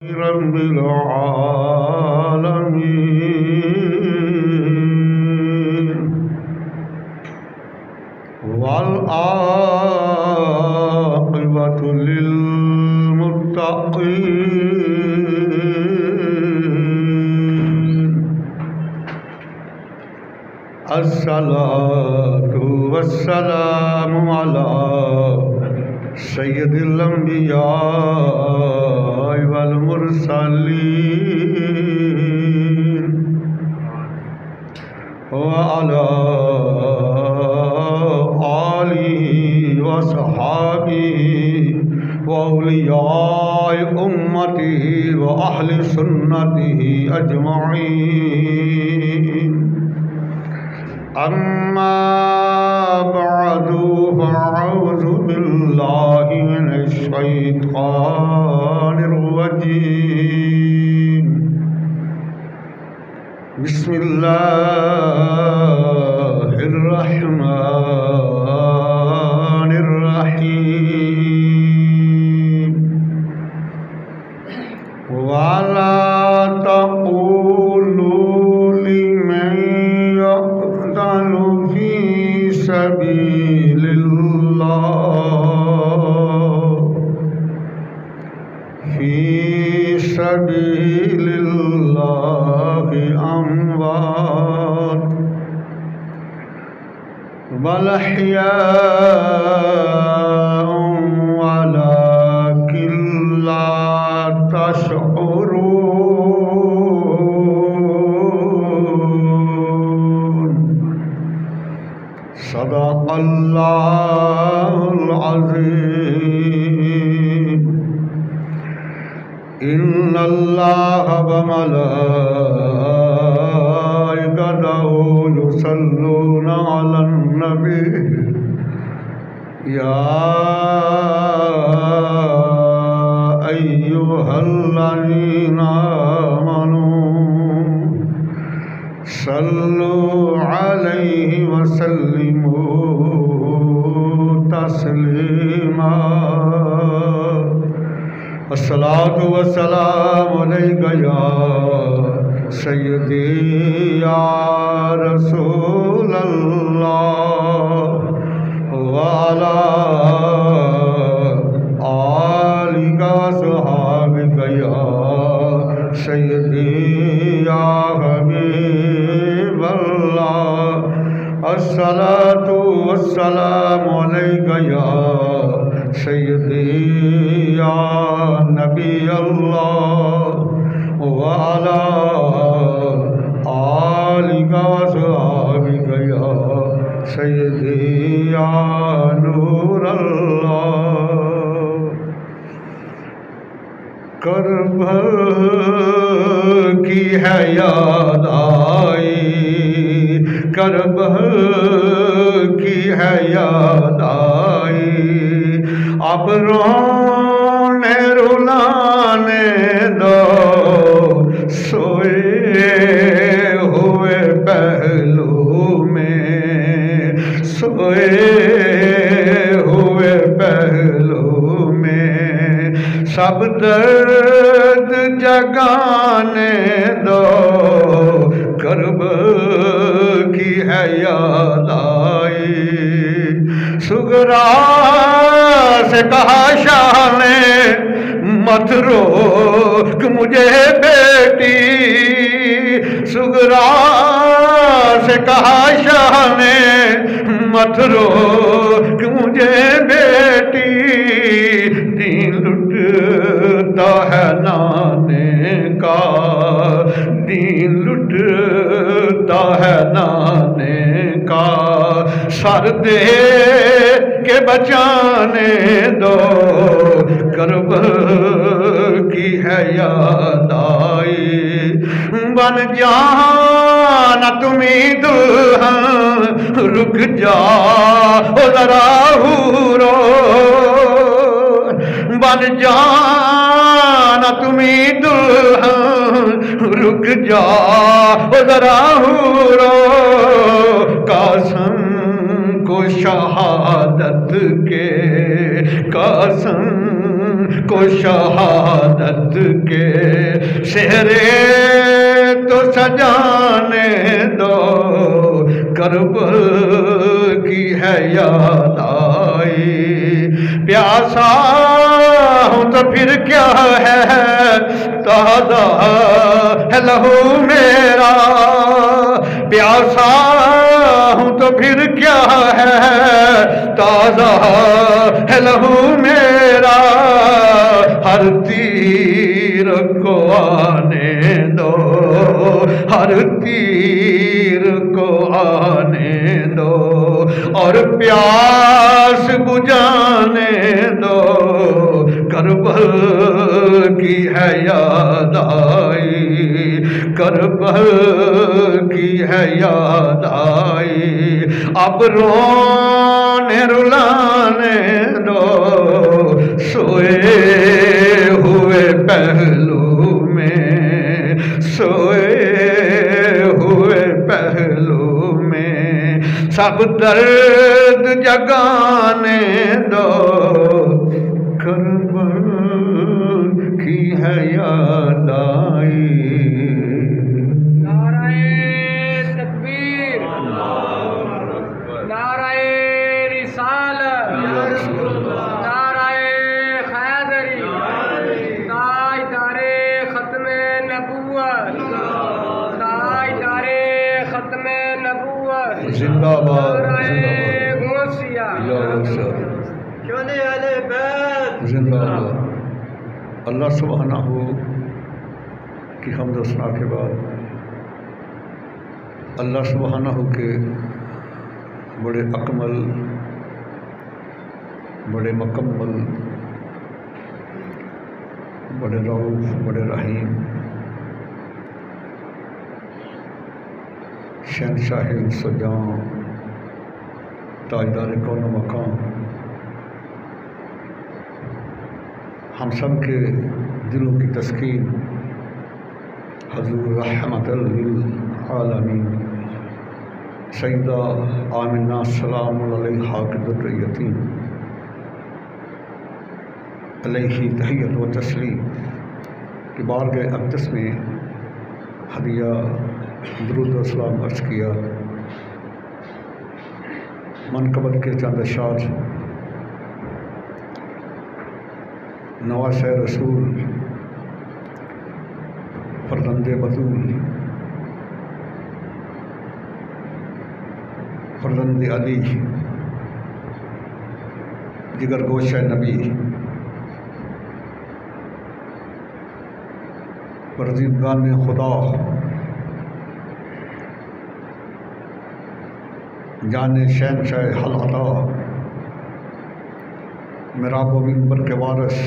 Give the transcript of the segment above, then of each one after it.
رب العالمين والعاقبة للمتقين الصلاة والسلام على سید الانبیاء والمرسلین وعلى آلہ وصحابہ واولیاء امتہ واہل سنتہ اجمعین اما بعد فاعوذ باللہ من الشیطان الرجیم بسم اللہ الرحمن الرحیم وَلَا تَقُولُوا لِمَنْ يَقْتَلُ فِي سَبِيلِ اللَّهِ أَمْوَاتٌ بَلْ أَحْيَاءٌ وَلَكِنْ لَا تَشْعُرُونَ صدق اللہ العظیم ان اللہ وملائکتہ یصلون علی النبی یا ایہا الذین آمنوا صلوا علیہ وسلموا تسلیما الصلاة والسلام علیکہ یا سیدی یا رسول اللہ وعلی آلکہ وصحابکہ یا سیدی یا حبیب اللہ الصلاة والسلام علیکہ یا سیدی یا نبی اللہ وعلی آلکہ وصحابکہ یا سیدی یا نور اللہ کربل کی ہے یاد آئی کربل کی ہے یاد آئی اب رونے رلانے دو سوئے ہوئے پہلو میں سوئے ہوئے پہلو میں سب درد جگانے دو کربل کی ہے یاد آئی سغرا سے کہا شاہ نے مت روک مجھے بیٹی سغرا سے کہا شاہ نے مت روک مجھے بیٹی دین لٹتا ہے نانے کا دین لٹتا ہے نانے کا سر دے کے بچانے دو کربل کی ہے یاد آئی بن جانا تمہیں دلہن رک جا ذرا حورو بن جانا تمہیں دلہن رک جا ذرا حورو قاسم کو شہادت کے قاسم کو شہادت کے شہرے تو سجانے دو، کربل کی ہے یاد آئی، پیاسا ہوں تو پھر کیا ہے، تازہ ہے لہو میرا، پیاسا ہوں تو پھر کیا ہے، تازہ ہے لہو میرا، ہر تیر کو آنے دو، ہر تیر کو آنے دو، اور پیاس بجھانے دو، کربل کی ہے یاد آئی، کربل کی ہے یاد آئی، اب رونے رلانے دو، سوئے ہوئے پہلو میں، سوئے ہوئے پہلو میں، سب درد جگانے دو، کربل کی ہے یاد آئی۔ نعرہ تکبیر، نعرہ رسالت، نعرہ حیدری، تاجدار ختم نبوت، تاجدار ختم نبوت، زندہ باد، نعرہ غوثیہ، زندہ باد۔ اللہ سبحانہ کی حمد و ثنا کے بعد اللہ سبحانہ کے بڑے اکمل، بڑے مکمل، بڑے رؤوف، بڑے رحیم، شہنشاہ انس و جاں، تاجدار کون و مقام، ہم سب کے دلوں کی تسکین حضور رحمت للعالمین سیدہ آمنہ سلام علیہا قدر یتیم علیہ تحیت و تسلیم کی بارگاہ اقدس میں ہدیہ درود و سلام عرض کیا۔ منقبت کے چند اشعار نواسہ رسول، فرزند بطول، فرزند علی، جگر گوشہ نبی، فرزندگان خدا، جان شہنشاہ حل عطا، محراب و منبر کے وارث،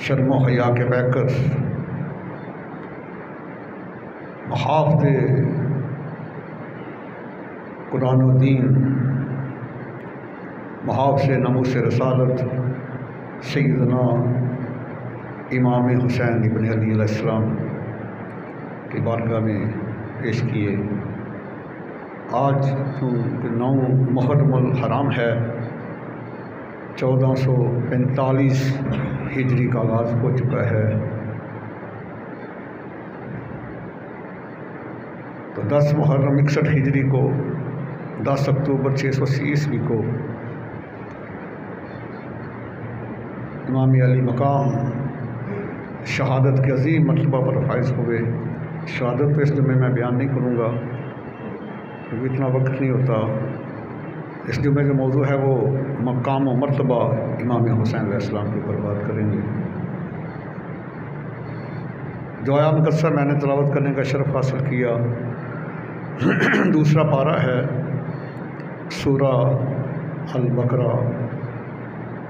شرم و حیا کے پیکر، محافظ قرآن و دین، محافظ ناموس رسالت، سیدنا امام حسین ابن علی علیہ السلام کی بارگاہ میں پیش کیے۔ آج 9 محرم الحرام ہے، 1445 ہجری کا آغاز ہو چکا ہے، تو 10 محرم 61 ہجری کو، 10 اکتوبر 680 عیسوی کو امام علی مقام شہادت کے عظیم مرتبہ پر فائز ہوئے۔ شہادت تو اس جمعے میں بیان نہیں کروں گا کیونکہ اتنا وقت نہیں ہوتا۔ اس جمعے کا موضوع ہے وہ مقام و مرتبہ امام حسین علیہ السلام کے اوپر بات کریں گے۔ جو آیا مقدسہ میں نے تلاوت کرنے کا شرف حاصل کیا، دوسرا پارہ ہے سورہ البقرہ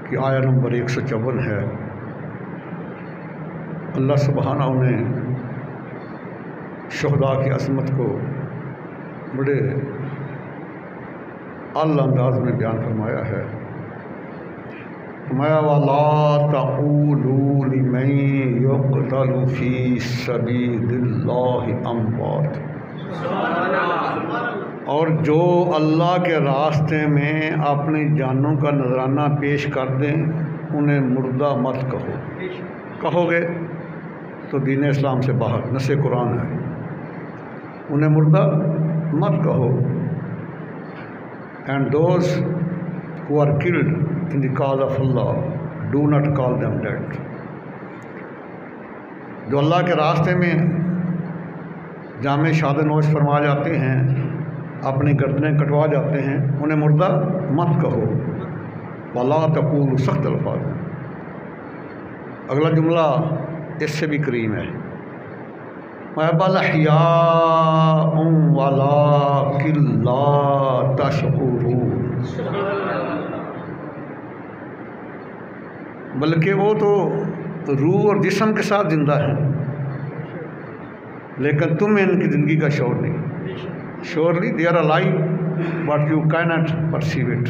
کی آیہ نمبر 154 ہے۔ اللہ سبحانہ نے شہداء کی عظمت کو بڑے اعلیٰ انداز میں بیان فرمایا ہے۔ فرمایا وَلَا تَقُولُوا لِمَن يُقْتَلُ فِي سَبِيلِ اللَّهِ أَمْوَاتٌ، اور جو اللہ کے راستے میں اپنی جانوں کا نذرانہ پیش کر دیں انہیں مردہ مت کہو. کہو گے تو دین اسلام سے باہر، نص قرآن ہے. انہیں مردہ مت کہو. And those who are killed in the cause of Allah, do not call them dead. جو اللہ کے راستے میں جامِ شاد نوش فرما جاتے ہیں، اپنی گردنیں کٹوا جاتے ہیں، انہیں مردہ مت کہو. وَلَا تَقُولُوا، سخت الفاظ. اگلا جملہ اس سے بھی کریم ہے. بَلْ أَحْيَاءٌ وَلَٰكِن لَّا تَشْعُرُونَ. بلکہ وہ تو روح اور جسم کے ساتھ زندہ ہیں، لیکن تمہیں ان کی زندگی کا شعور نہیں. Surely they are alive but you cannot perceive it.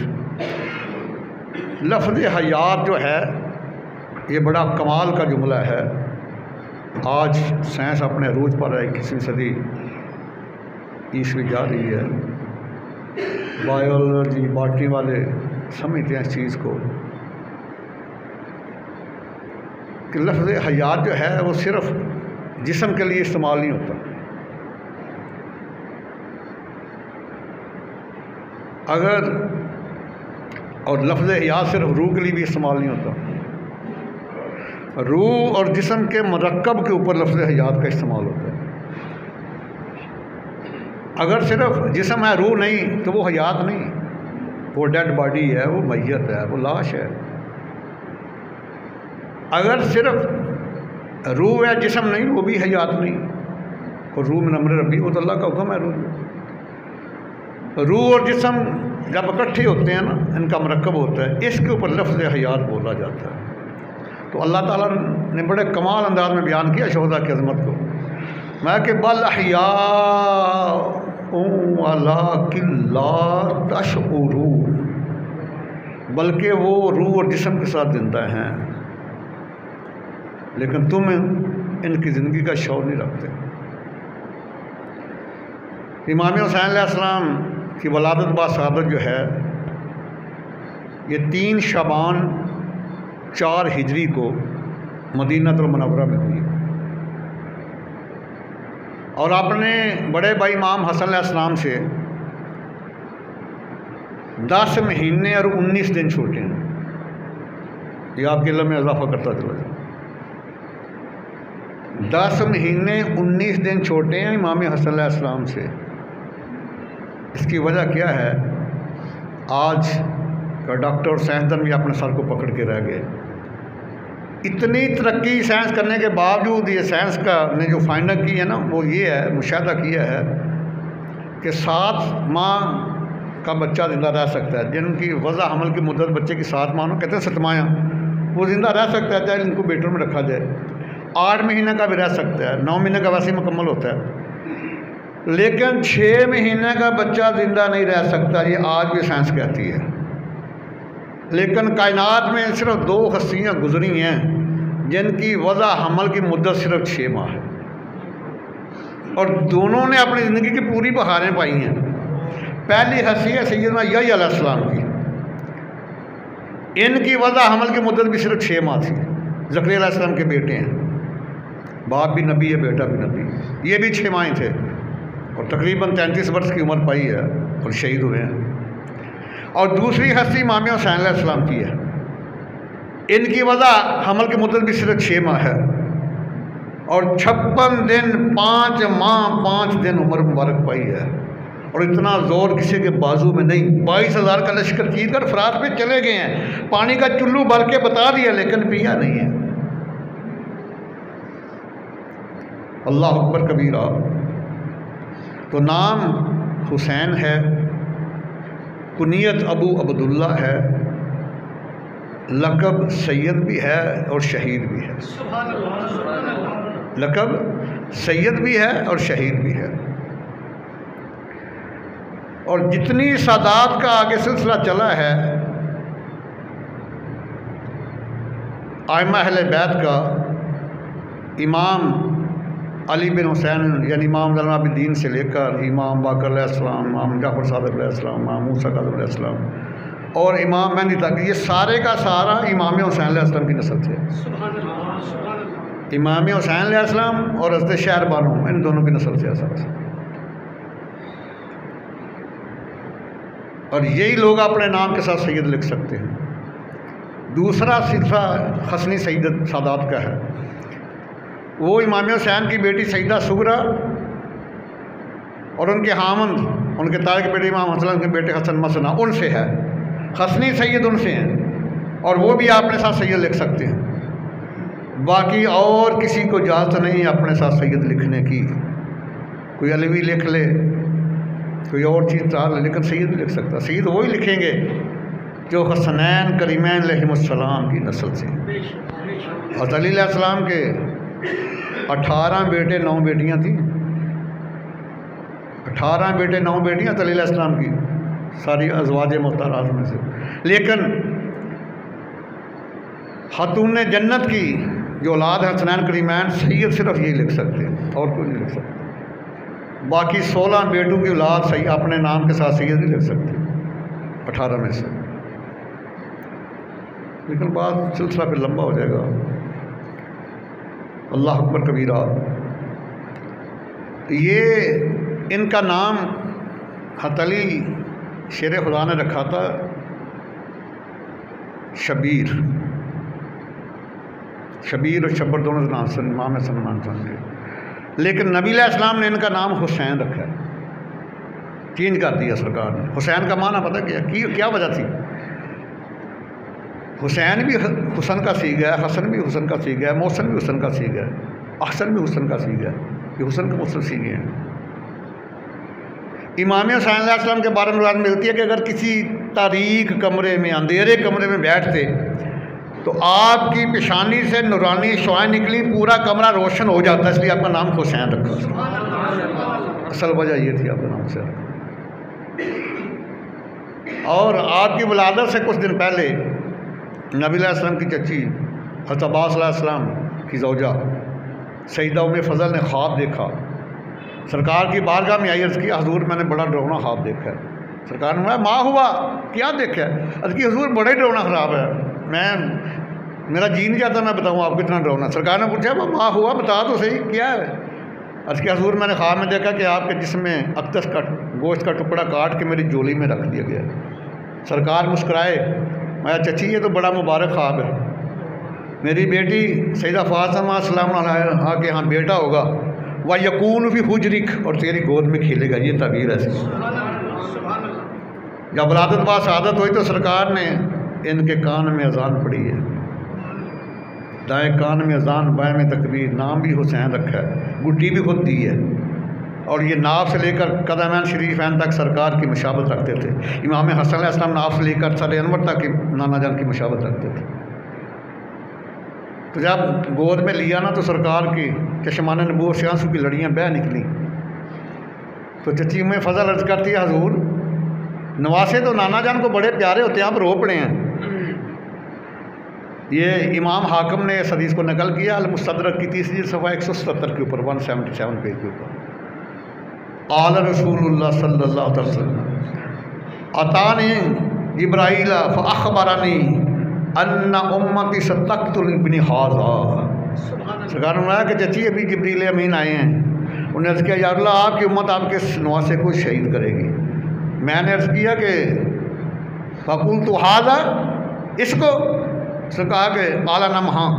لفظ حیات جو ہے یہ بڑا کمال کا جملہ ہے. آج سائنس اپنے عروج پر ہے، 21ویں صدی عیسوی جا رہی ہے. بایولوجی باٹنی والے سمجھتے ہیں اس چیز کو کہ لفظ حیات جو ہے وہ صرف جسم کے لیے استعمال نہیں ہوتا. اگر اور لفظ حیات صرف روح کے لیے بھی استعمال نہیں ہوتا. روح اور جسم کے مرکب کے اوپر لفظ حیات کا استعمال ہوتا ہے. اگر صرف جسم ہے، روح نہیں، تو وہ حیات نہیں، وہ ڈیڈ باڈی ہے، وہ میت ہے، وہ لاش ہے. اگر صرف روح ہے، جسم نہیں، وہ بھی حیات نہیں. اور روح من امر ربی، وہ تو اللہ کا حکم ہے. روح اور جسم جب اکٹھے ہوتے ہیں نا، ان کا مرکب ہوتا ہے، اس کے اوپر لفظ حیات بولا جاتا ہے. تو اللہ تعالیٰ نے بڑے کمال انداز میں بیان کیا شہداء کی عظمت کو. میں کہ بل احیاء ولٰکن لا تشعرون، بلکہ وہ روح اور جسم کے ساتھ زندہ ہیں، لیکن تم ان کی زندگی کا شعور نہیں رکھتے. امام حسین علیہ السلام کی ولادت باسعادت جو ہے یہ 3 شعبان 4 ہجری کو مدینہ المنورہ میں ہوئی. اور اپنے بڑے بھائی امام حسن علیہ السلام سے 10 مہینے اور 19 دن چھوٹے ہیں. یہ آپ کے علم میں اضافہ کرتا چلا جائے. 10 مہینے 19 دن چھوٹے ہیں امام حسن علیہ السلام سے. اس کی وجہ کیا ہے؟ آج کا ڈاکٹر اور سائنسدان بھی اپنے سر کو پکڑ کے رہ گئے. اتنی ترقی سائنس کرنے کے باوجود یہ سائنس کا نے جو فائنڈنگ کی ہے نا، وہ یہ ہے، مشاہدہ کیا ہے کہ 7 ماہ کا بچہ زندہ رہ سکتا ہے. جن کی وضع حمل کی مدت بچے کی 7 ماہ کہتے ہیں 7 ماہ، وہ زندہ رہ سکتا ہے چاہے ان کو بیٹر میں رکھا جائے. 8 مہینے کا بھی رہ سکتا ہے، 9 مہینے کا ویسے ہی مکمل ہوتا ہے. لیکن 6 مہینے کا بچہ زندہ نہیں رہ سکتا. یہ آج بھی سائنس کہتی ہے. لیکن کائنات میں صرف 2 ہستیاں گزری ہیں جن کی وضع حمل کی مدت صرف 6 ماہ ہے، اور دونوں نے اپنی زندگی کی پوری بہاریں پائی ہیں. پہلی ہستی ہے سیدنا یحییٰ علیہ السلام کی. ان کی وضع حمل کی مدت بھی صرف 6 ماہ تھی. زکریا علیہ السلام کے بیٹے ہیں، باپ بھی نبی ہے، بیٹا بھی نبی. یہ بھی 6 ماہ تھے اور تقریباً 33 برس کی عمر پائی ہے اور شہید ہوئے ہیں. اور دوسری ہستی امام حسین علیہ السلام کی ہے. ان کی وضع حمل کی مدت بھی صرف 6 ماہ ہے اور 56 دن 5 ماہ 5 دن عمر مبارک پائی ہے. اور اتنا زور کسی کے بازو میں نہیں. 22,000 کا لشکر جیت کر فرات پہ چلے گئے ہیں، پانی کا چلو بھر کے بتا دیا لیکن پیا نہیں ہے. اللہ اکبر کبیرہ. تو نام حسین ہے، کنیت ابو عبداللہ ہے، لقب سید بھی ہے اور شہید بھی ہے. لقب سید بھی ہے اور شہید بھی ہے. اور جتنی سادات کا آگے سلسلہ چلا ہے ائمہ اہل بیت کا، امام علی بن حسین یعنی امام زین العابدین سے لے کر امام باقر علیہ السلام، امام جعفر صادق علیہ السلام، امام موسیٰ کاظم علیہ السلام، اور امام مہدی تک، یہ سارے کا سارا امام حسین علیہ السلام کی نسل سے ہے۔ امام حسین علیہ السلام اور حضرت شہر بانو ان دونوں کی نسل سے ہے سب سے۔ اور یہی لوگ اپنے نام کے ساتھ سید لکھ سکتے ہیں۔ دوسرا سلسلہ حسنی سادات کا ہے، وہ امام حسین کی بیٹی سیدہ سغرا اور ان کے حامند، ان کے تاج کے بیٹے امام حسن، ان کے بیٹے حسن مسنا، ان سے ہے۔ حسنی سید ان سے ہیں، اور وہ بھی اپنے ساتھ سید لکھ سکتے ہیں۔ باقی اور کسی کو اجازت نہیں اپنے ساتھ سید لکھنے کی۔ کوئی علوی لکھ لے، کوئی اور چیز چاہ لے، لیکن سید بھی لکھ سکتا۔ سید وہی لکھیں گے جو حسنین کریمین علیہم السلام کی نسل سے۔ حضرت علی علیہ السلام کے 18 بیٹے 9 بیٹیاں تھیں، 18 بیٹے 9 بیٹیاں حضرت علی علیہ السلام کی، ساری ازواج محترمات میں سے۔ لیکن خاتون جنت کی جو اولاد ہے حسنین کریمین، سید صرف یہی لکھ سکتے ہیں، اور کوئی نہیں لکھ سکتا۔ باقی 16 بیٹوں کی اولاد صحیح اپنے نام کے ساتھ سید نہیں لکھ سکتے 18 میں سے، لیکن بعد سلسلہ پھر لمبا ہو جائے گا۔ اللہ اکبر کبیرہ۔ یہ ان کا نام حضرت علی شیر خدا نے رکھا تھا شبیر۔ شبیر اور شبر دونوں نام سے امام سلمان سمجھے، لیکن نبی علیہ السلام نے ان کا نام حسین رکھا ہے، چینج کر دیا سرکار نے۔ حسین کا معنی پتہ کیا وجہ تھی؟ حسین بھی حسن کا سیغہ ہے، حسن بھی حسن کا سیغہ ہے، محسن بھی حسن کا سیغہ ہے، احسن بھی حسن کا سیغہ ہے، یہ حسن کے محسن سیغے ہیں۔ امام حسین علیہ السلام کے بارے میں روایت ملتی ہے کہ اگر کسی تاریک کمرے میں، اندھیرے کمرے میں بیٹھتے تو آپ کی پیشانی سے نورانی شعاعیں نکلی، پورا کمرہ روشن ہو جاتا ہے، اس لیے آپ کا نام حسین رکھا۔ اصل وجہ یہ تھی آپ کا نام حسین رکھا۔ اور آپ کی ولادت سے کچھ دن پہلے نبی علیہ السلام کی چچی حضرت عباس علیہ السلام کی زوجہ سیدہ ام فضل نے خواب دیکھا، سرکار کی بارگاہ میں آئی، عرض کی حضور میں نے بڑا ڈراؤنا خواب دیکھا ہے۔ سرکار نے کہا ماں ہوا کیا دیکھا ہے؟ عرض کی حضور بڑا ہی ڈراؤنا خراب ہے، میرا جی نہیں چاہتا میں بتاؤں آپ کو اتنا ڈراؤنا۔ سرکار نے پوچھا ماں ہوا بتا تو صحیح کیا ہے؟ عرض کی حضور میں نے خواب میں دیکھا کہ آپ کے جسم میں اقدس کا گوشت کا ٹکڑا کاٹ کے میری جولی میں رکھ دیا گیا۔ سرکار مسکرائے، میں چچی یہ تو بڑا مبارک خواب ہے، میری بیٹی سیدہ فاطمہ السلام علیہا کے ہاں بیٹا ہوگا، وَيَكُونُ فِي حُجْرِكَ، اور تیری گود میں کھیلے گا۔ یہ تعبیر ہے۔ جب ولادت بعد شہادت ہوئی تو سرکار نے ان کے کان میں اذان پڑھی ہے، دائیں کان میں اذان، بائیں میں تکبیر، نام بھی حسین رکھا ہے، گڈی بھی خود دی ہے، اور یہ ناف سے لے کر قدمین شریفین تک سرکار کی مشابت رکھتے تھے۔ امام حسن علیہ السلام ناف سے لے کر سر انور تک نانا جان کی مشابت رکھتے تھے۔ تو جب گود میں لیا نا تو سرکار کی چشمان نبوت سے آنسو کی لڑیاں بہہ نکلی، تو چچی ام فضل عرض کرتی ہے حضور نواسے تو نانا جان کو بڑے پیارے ہوتے ہیں، آپ رو پڑے ہیں۔ یہ امام حاکم نے اس حدیث کو نقل کیا المستدرک کی 30 صفحہ 177 کے اوپر، 177 پیج کے اوپر۔ قال رسول اللہ صلی اللہ علیہ وسلم اتانی جبرائیل فاخبرنی ان امتی ستقتل ابن ھذا۔ سرکار نے فرمایا کہ چچی ابھی جبریل امین آئے ہیں، انہوں نے عرض کیا یا اللہ آپ کی امت آپ کے نواسے کو شہید کرے گی۔ میں نے عرض کیا کہ فقلت ھذا، اس کو؟ اس نے کہا کہ قال نعم، ہاں۔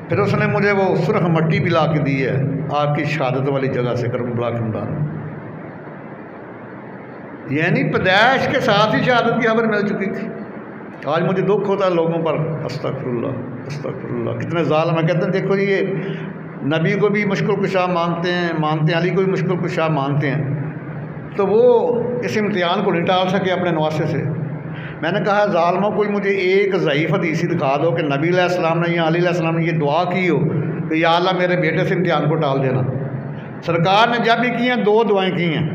پھر اس نے مجھے وہ سرخ مٹی بھی لا کے دی ہے آپ کی شہادت والی جگہ سے، کربلا کے میدان میں، یعنی پیدائش کے ساتھ ہی شہادت کی خبر مل چکی تھی۔ آج مجھے دکھ ہوتا ہے لوگوں پر، استغفر اللہ استغفر اللہ، کتنے ظالم ہیں۔ کہتے ہیں دیکھو یہ نبی کو بھی مشکل کشا مانتے ہیں، علی کو بھی مشکل کشا مانتے ہیں، تو وہ اس امتحان کو نہیں ٹال سکے اپنے نواسے سے۔ میں نے کہا ظالموں کوئی مجھے ایک ضعیف حدیث دکھا دو کہ نبی علیہ السلام نے یا علی علیہ السلام نے یہ دعا کی ہو کہ یا اللہ میرے بیٹے سے امتحان کو ٹال دینا۔ سرکار نے جب بھی کی ہیں 2 دعائیں کی ہیں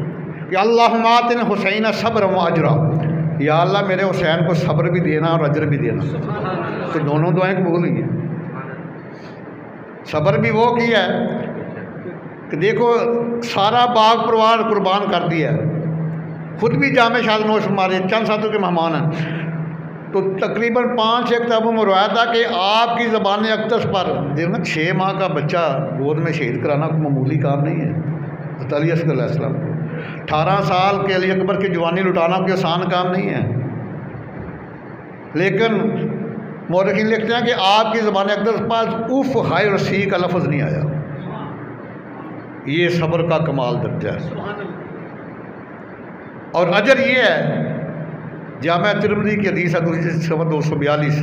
کہ اللہم آتنا حسین صبر و اجرا، یا اللہ میرے حسین کو صبر بھی دینا اور اجر بھی دینا۔ تو دونوں دعائیں قبول ہوئی ہیں۔ صبر بھی وہ کیا ہے کہ دیکھو سارا باغ پروار قربان کر دیا ہے، خود بھی جامع شاد نوش ہمارے چند ساتھوں کے مہمان ہیں. تو تقریباً 5-6 کتابوں میں روایت تھا کہ آپ کی زبان اقدس پر 6 ماہ کا بچہ گود میں شہید کرانا کوئی معمولی کام نہیں ہے. حضرت علی اصغر علیہ السلام 18 سال کے علی اکبر کی جوانی لٹانا کوئی آسان کام نہیں ہے. لیکن مورخین لکھتے ہیں کہ آپ کی زبان اقدس پر اف ہائے رسی کا لفظ نہیں آیا. یہ صبر کا کمال درجہ ہے. اور اجر یہ ہے، جامع ترمذی کی حدیث ہے 242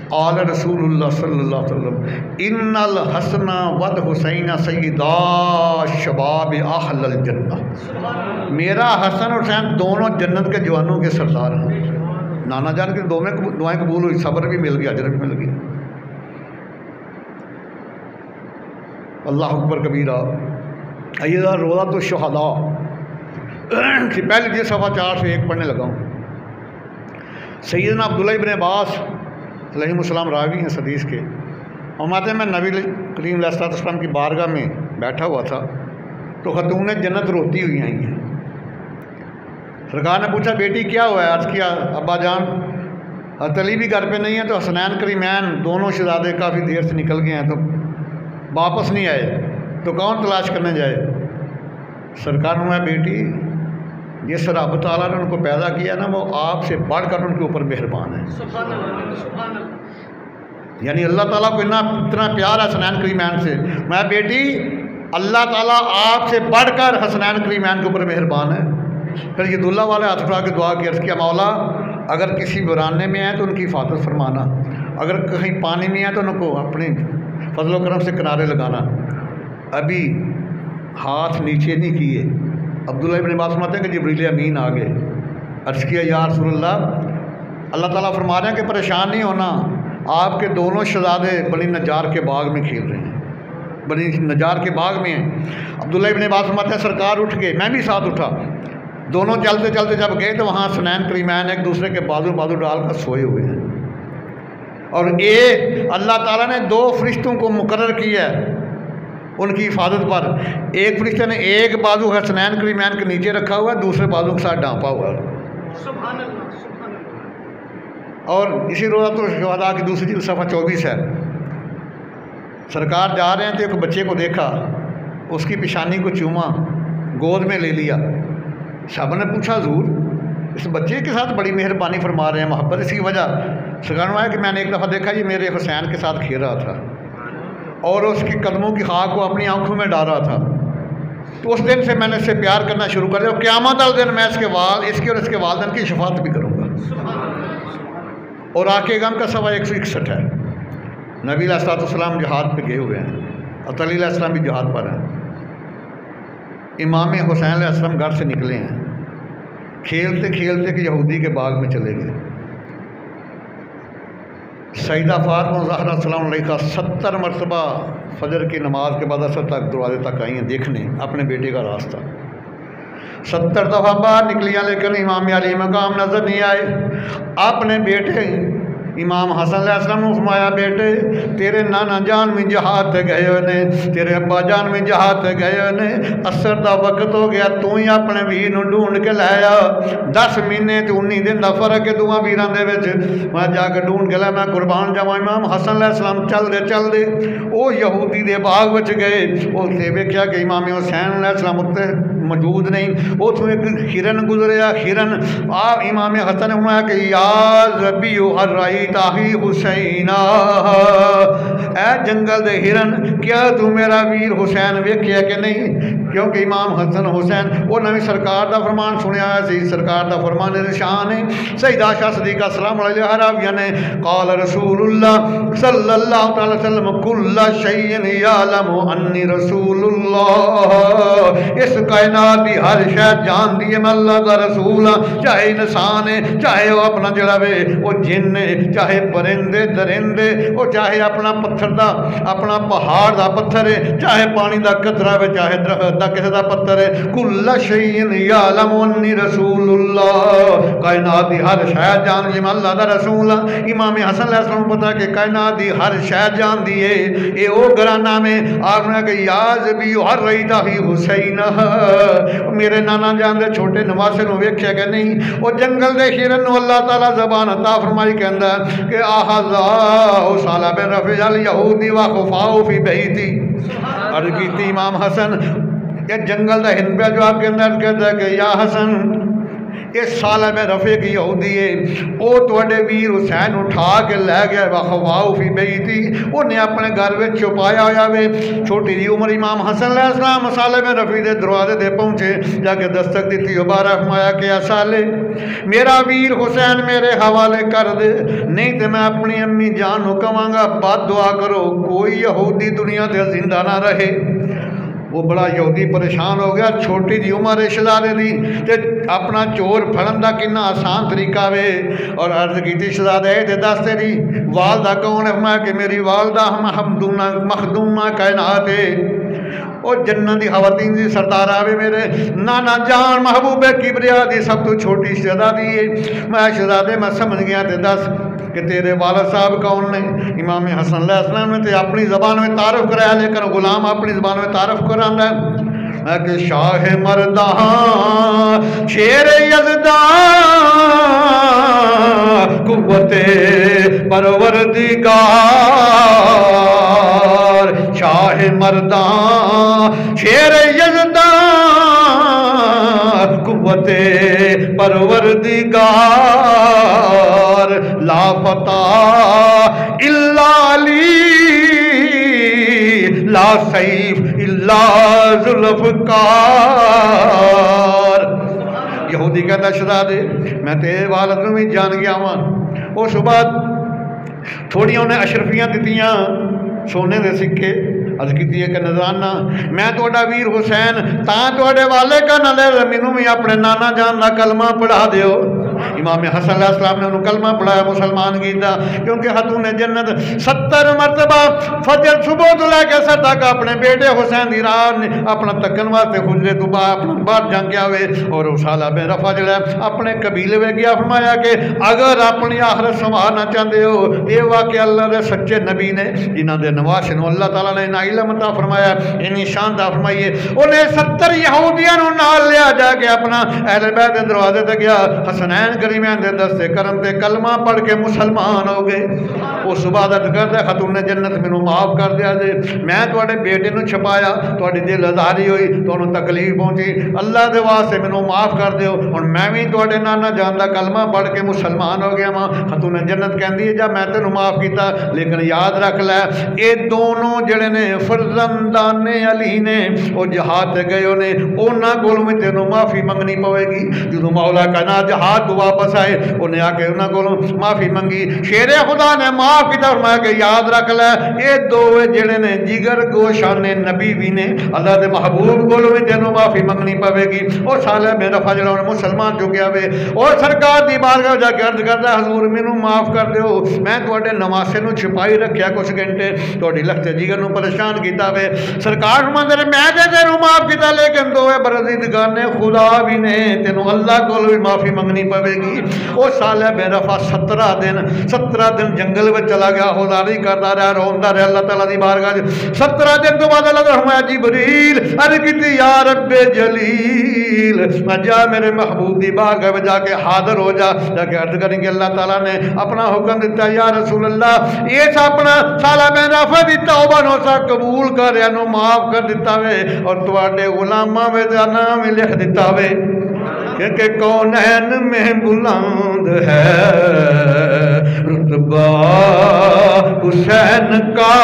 قال رسول اللہ صلی اللہ علیہ وسلم ان الحسن والحسین سیدا شباب اہل الجنہ. میرا حسن اور حسین دونوں جنت کے جوانوں کے سردار ہیں. نانا جان کی دعائیں قبول ہوئی، صبر بھی مل گیا، اجر بھی مل گیا. اللہ اکبر کبیرہ. ایدہ روضۃ الشہداء کی پہلی جی صفحہ 401 پڑھنے لگا ہوں. سیدنا عبداللہ ابن عباس علیہ السلام راوی ہیں اس حدیث کے. فرماتے ہیں میں نبی کریم علیہ السلام کی بارگاہ میں بیٹھا ہوا تھا تو خاتون جنت روتی ہوئی آئی ہیں. سرکار نے پوچھا بیٹی کیا ہوا ہے؟ عرض کیا ابا جان حضرت علی بھی گھر پہ نہیں ہے تو حسنین کریمین دونوں شہزادے کافی دیر سے نکل گئے ہیں تو واپس نہیں آئے، تو کون تلاش کرنے جائے؟ سرکار نے بیٹی جس رب تعالیٰ نے ان کو پیدا کیا نا وہ آپ سے بڑھ کر ان کے اوپر مہربان ہے. سبحان اللہ سبحان اللہ. یعنی اللہ تعالیٰ کو اتنا پیار ہے حسنین کریمین سے. میں بیٹی اللہ تعالیٰ آپ سے بڑھ کر حسنین کریمین کے اوپر مہربان ہے. پھر یہ دلہ والے ہاتھ اٹھا کے دعا کی، عرض کیا مولا اگر کسی ویرانے میں ہے تو ان کی حفاظت فرمانا، اگر کہیں پانی میں ہے تو ان کو اپنے فضل و کرم سے کنارے لگانا. ابھی ہاتھ نیچے نہیں کیے عبداللہ ابن عباس فرماتے ہیں کہ جبریل امین آ گئے. عرض کیا یا رسول اللہ تعالیٰ فرما رہے ہیں کہ پریشان نہیں ہونا، آپ کے دونوں شہزادے بنی نجار کے باغ میں کھیل رہے ہیں، بنی نجار کے باغ میں ہیں. عبداللہ ابن عباس فرماتے ہیں سرکار اٹھ گئے، میں بھی ساتھ اٹھا. دونوں چلتے چلتے جب گئے تو وہاں حسنین کریمین ایک دوسرے کے بازو ڈال کر سوئے ہوئے ہیں. اور اللہ تعالیٰ نے 2 فرشتوں کو مقرر کیا ہے ان کی حفاظت پر. ایک فرشتے نے ایک بازو حسنین کریمین کے نیچے رکھا ہوا ہے، دوسرے بازو کے ساتھ ڈانپا ہوا ہے. سبحان اللہ سبحان اللہ. اور اسی روضۃ الشہداء کی دوسری جلد صفحہ 24 ہے. سرکار جا رہے ہیں تو ایک بچے کو دیکھا، اس کی پیشانی کو چوما، گود میں لے لیا. صاحب نے پوچھا حضور اس بچے کے ساتھ بڑی مہربانی فرما رہے ہیں، محبت اس کی وجہ؟ سرکار نے آیا کہ میں نے ایک دفعہ دیکھا یہ میرے حسین کے ساتھ کھیل رہا تھا اور اس کی قدموں کی خاک کو اپنی آنکھوں میں ڈال رہا تھا، تو اس دن سے میں نے اس سے پیار کرنا شروع کر دیا اور قیامت والے دن میں اس کے اور اس کے والدین کی شفاعت بھی کروں گا. اور آکے غم کا صفحہ 161 ہے. نبی علیہ السلام جہاد پہ گئے ہوئے ہیں، علی علیہ السلام بھی جہاد پر ہیں. امام حسین علیہ السلام گھر سے نکلے ہیں، کھیلتے کھیلتے کہ یہودی کے باغ میں چلے گئے. سیدہ فاطمہ زہرا السلام علیہ کا 70 مرتبہ فجر کی نماز کے بعد اثر تک دروازے تک آئی ہیں دیکھنے اپنے بیٹے کا راستہ. 70 دفعہ باہر نکلیاں لیکن امام علی مقام نظر نہیں آئے. اپنے بیٹے امام حسن علیہ السلام نے فرمایا بیٹے تیرے نانا جان میں جہاد تے گئے ہوئے نے، تیرے ابا جان میں جہاد تے گئے ہوئے نے، اثر دا وقت ہو گیا، تو ہی اپنے ویر نو ڈھونڈ کے لایا. 10 مہینے تے 19 دن دا فرق ہے دوواں ویراں دے وچ. میں جا کے ڈھونڈ کے لایا، میں قربان جاواں. امام حسن علیہ السلام چل دے او یہودی دے باغ وچ گئے. اوتھے ویکھیا کہ امام حسین علیہ السلام اوتے موجود نہیں. اتوں ایک ہرن گزریا، ہرن امام حسن نے فرمایا کہ یا ربی الرائی تاہی حسین، اے جنگل دے ہرن کیا تو میرا ویر حسین ویکھیا کہ نہیں؟ کیونکہ امام حسن حسین وہ نبی سرکار دا فرمان سنیا سی، سرکار دا فرمان نشان ہے. سیدہ عائشہ صدیقہ السلام علیہ راویہ نے قال رسول اللہ صلی اللہ علیہ وسلم کل شیء یعلم انی رسول اللہ. اس کائنات دی ہر شے جان دی میں اللہ دا رسول ہاں، چاہے انسان ہے، چاہے وہ اپنا جڑا وے وہ جن ہے، چاہے پرندے درندے، وہ چاہے اپنا پتھر دا اپنا پہاڑ دا پتھر ہے، چاہے پانی دا قطرہ وے، چاہے درخت بندہ کسے دا پتر ہے کل شیء یعلم انی رسول اللہ کائنات دی ہر شے جان جی میں اللہ دا رسول ہاں امام حسن علیہ السلام پتہ کہ کائنات دی ہر شے جان دی ہے اے او گھرانہ میں آپ نے کہ یا زبی ہر ریدہ ہی حسین میرے نانا جان دے چھوٹے نواسے نو ویکھیا کہ نہیں او جنگل دے شیرن نو اللہ تعالیٰ زبان عطا فرمائی کہ اندر کہ آہذا سالہ بن رفیع الیہودی و خفاؤ فی بیتی عرض کیتی امام حسن یہ جنگل دا ہن پہ جو آپ کے اندر کہتا ہے کہ یا حسن اس سالہ میں رفیع کی یہودی ہے او توڑے ویر حسین اٹھا کے لے گیا وخواؤ فی بیتی انہیں اپنے گھر میں چھپایا ہویا وے چھوٹی دی عمر امام حسن علیہ السلام سالہ میں رفیع دے دروازے دے پہنچے جا کے دستک دیتی عبارہ فرمایا کہ یا سالے میرا ویر حسین میرے حوالے کر دے نہیں تے میں اپنی امی جان کو کہاں گا بد دعا کرو کوئی یہودی دنیا تے زندہ نہ رہے وہ بڑا یہودی پریشان ہو گیا چھوٹی جی عمر شہزادے دی تے اپنا چور پھڑن دا کنا آسان طریقہ وے اور عرض کیتی شہزادے تے دس تیری والدہ کون ہے فرمایا کہ میری والدہ مخدومہ کائنات ہے اور جنت دی خواتین دی سردار آوے میرے نانا جان محبوب کبریا دی سب تو چھوٹی شہزادی ہے میں شہزادے میں سمجھ گیا تے دس کہ تیرے والد صاحب کون نے امام حسن علیہ السلام نے تے اپنی زبان میں تعارف کرایا لیکن غلام اپنی زبان میں تعارف کرانا ہے کہ شاہ مردان شیر یزدان قوت پروردگار شاہ مردان شیر یزدان قوت پروردگار لا فتح الا علی لا سیف الا ذوالفقار یہودی کہتا شہزادے میں تیرے والد میں بھی جان گیا ہوں اس بعد تھوڑیاں انہیں اشرفیاں دیتیاں سونے دے سکے عرض کیتی ہے کہ نظرانہ میں توڑا ویر حسین تاں توڑے والے کا نہ لے مینوں بھی اپنے نانا جان دا کلمہ پڑھا دیو امام حسن علیہ السلام نے انہوں کلمہ پڑھایا مسلمان کیتا کیونکہ خاتون جنت 70 مرتبہ فجر صبح تو لے کے سر تک اپنے بیٹے حسین دی راہ نے اپنا تکن واسطے خجرے تو اپنا باہر جان گیا ہوئے اور سالہ بن رفع جڑا اپنے قبیلے میں گیا فرمایا کہ اگر اپنی آخرت سنوارنا چاہتے ہو یہ واقعہ اللہ دے سچے نبی نے جنہاں دے نواسے نو اللہ تعالیٰ نے انہاں علم عطا فرمایا انہی شان عطا فرمائیے انہیں 70 یہودیاں نو نال لیا جا کے اپنا اہل بیت دے دروازے تے گیا حسنین کریمین دے دستے کرم تے کلمہ پڑھ کے مسلمان ہو گئے اس عبادت کرتے خاتون جنت مینوں معاف کر دیا جے میں تواڈے بیٹے نو چھپایا تواڈی دل آزاری ہوئی تانوں تکلیف پہنچی اللہ دے واسطے مینوں معاف کر دیو ہن میں بھی تواڈے نانا جان دا کلمہ پڑھ کے مسلمان ہو گیا ہاں خاتون جنت کہندی ہے جا میں تینوں معاف کیتا لیکن یاد رکھ لے اے دونوں جڑے نے فرزندان علی نے او جہاد تے گئے نے انہاں کول میں تینوں معافی منگنی پوے گی جدوں مولا کہنا جہاد تو واپس آئے انہیں آ کے انہاں کولوں معافی منگی شیر خدا نے معاف کیتا فرمایا کہ یاد رکھ لے اے دو جڑے نے جگر گوشان نبی بھی نے اللہ دے محبوب کولوں میں تینوں معافی منگنی پوے گی اور سالہ میرا فاضل مسلمان جو گیا وے اور سرکار دی بارگاہ جا کے عرض کردا حضور مینوں معاف کر دیو میں تواڈے نواسے نو چھپائی رکھیا کچھ گھنٹے تواڈی لخت جگر نو پریشان کیتا وے سرکار فرماندے نے میں تے تینوں معاف کیتا لیکن دوے برزیدگان نے خدا بھی نے تینوں اللہ کول بھی معافی منگنی پوے گی او سالہ بے رفع 17 دن جنگل میں چلا گیا خوداری کرتا رہا روندا رہا اللہ تعالیٰ دی بارگاہ 17 دن تو بعد اللہ فرمایا جبریل عرض کیتی یا رب جلیل میں جا میرے محبوب دی بارگاہ میں جا کے حاضر ہو جا کے عرض کریں کہ اللہ تعالیٰ نے اپنا حکم دیتا یا رسول اللہ یہ اپنا سالہ بے رفع دی توبہ نو سا قبول کر یا نو معاف کر دیتا وے اور تواڈے غلاماں میں نام لکھ دیتا وے کہ کونین میں بلند ہے رتبہ حسین کا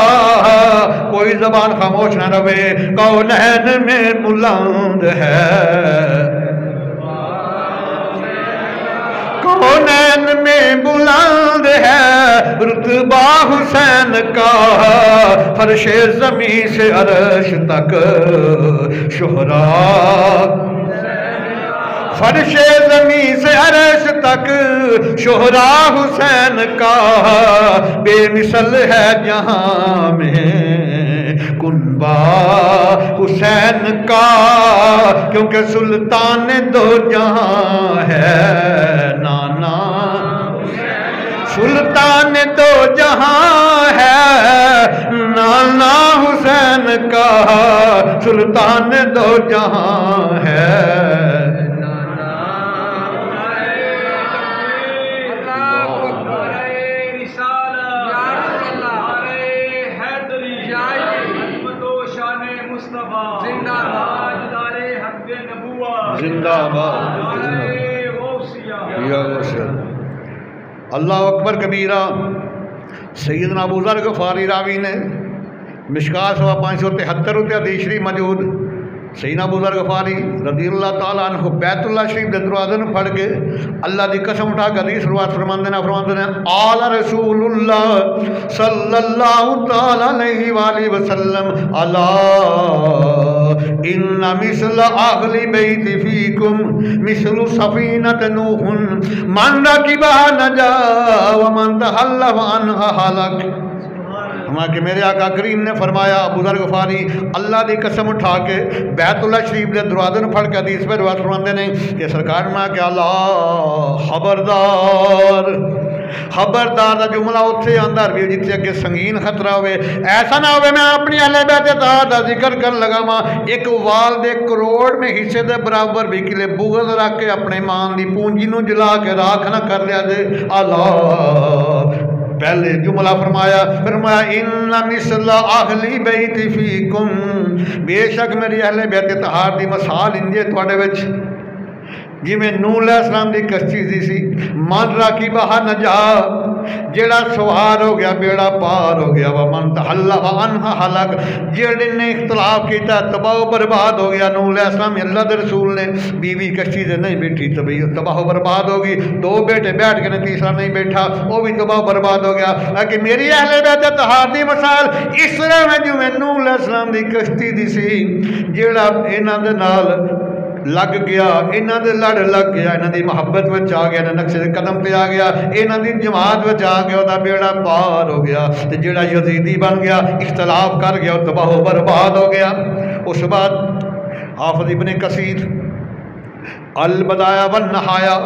کوئی زبان خاموش نہ رہے کونین میں بلند ہے کونین میں بلند ہے رتبہ حسین کا فرش زمین سے عرش تک شہرا فرش زمین سے عرش تک شہرا حسین کا بے مثل ہے جہاں میں کنبہ حسین کا کیونکہ سلطان دو جہاں ہے نانا سلطان دو جہاں ہے نانا حسین کا سلطان دو جہاں ہے زندہ آباد اللہ اکبر کبیرہ سیدنا ابو ذر غفاری راوی نے مشکات 573 حدیث شریف موجود سیدنا ابو ذر غفاری رضی اللہ تعالیٰ عنہ بیت اللہ شریف دے دروازے نوں پھڑ کے اللہ دی قسم اٹھا کے حدیث روایت فرماندے نے آل رسول اللہ صلی اللہ تعالیٰ علیہ وآلہ وسلم الا ان مثل اہل بیت فیکم مثل سفینۃ نوح من رکبها نجا ومن تخلف عنها ہلک کہ میرے آقا کریم نے فرمایا ابو ذر غفاری اللہ دی قسم اٹھا کے بیت اللہ شریف دے دروازے نوں پھڑ کے حدیث پہ روایت فرماندے نے کہ سرکار نے کہ اللہ خبردار خبردار دا جملہ اتھے اندر بھی جتنے اگے سنگین خطرہ ہوئے ایسا نہ ہوئے میں اپنی اہل بیت اطہار دا ذکر کر لگا ماں ایک والد کروڑ میں حصے دے برابر بھی کلے بغض رکھ کے اپنے مان دی پونجی نوں جلا کے راکھ نہ کر لیا دے اللہ پہلے جملہ فرمایا ان مثل اہل بیت فیکم بے شک میری اہل بیت اطہار دی مثال انجے تواڈے وچ جی میں نوح علیہ السلام دی کشتی دی سی من راکبہا نجا جیڑا سوار ہو گیا بیڑا پار ہو گیا ومن تخلف عنہا ہلک جیڑے نے اختلاف کیتا تباہ و برباد ہو گیا نوح علیہ السلام اللہ دے رسول نے بیوی کشتی سے نہیں بیٹھی تباہ و برباد ہوگی دو بیٹے بیٹھ کے نے تیسرا نہیں بیٹھا وہ بھی تباہ و برباد ہو گیا لیکن میری اہل بیت اطہار دی مثال اس طرح میں جو میں نوح علیہ السلام دی کشتی دی سی جیڑا انہاں دے نال لگ گیا انہاں دے لڑ لگ گیا انہاں دی محبت وچ آ گیا انہاں نقشے دے قدم پہ آ گیا انہاں دی جماعت وچ آ گیا دا بیڑا پار ہو گیا تے جڑا یزیدی بن گیا اختلاف کر گیا تباہ و برباد ہو گیا اس بعد حافظ ابن کثیر البدایہ والنہایہ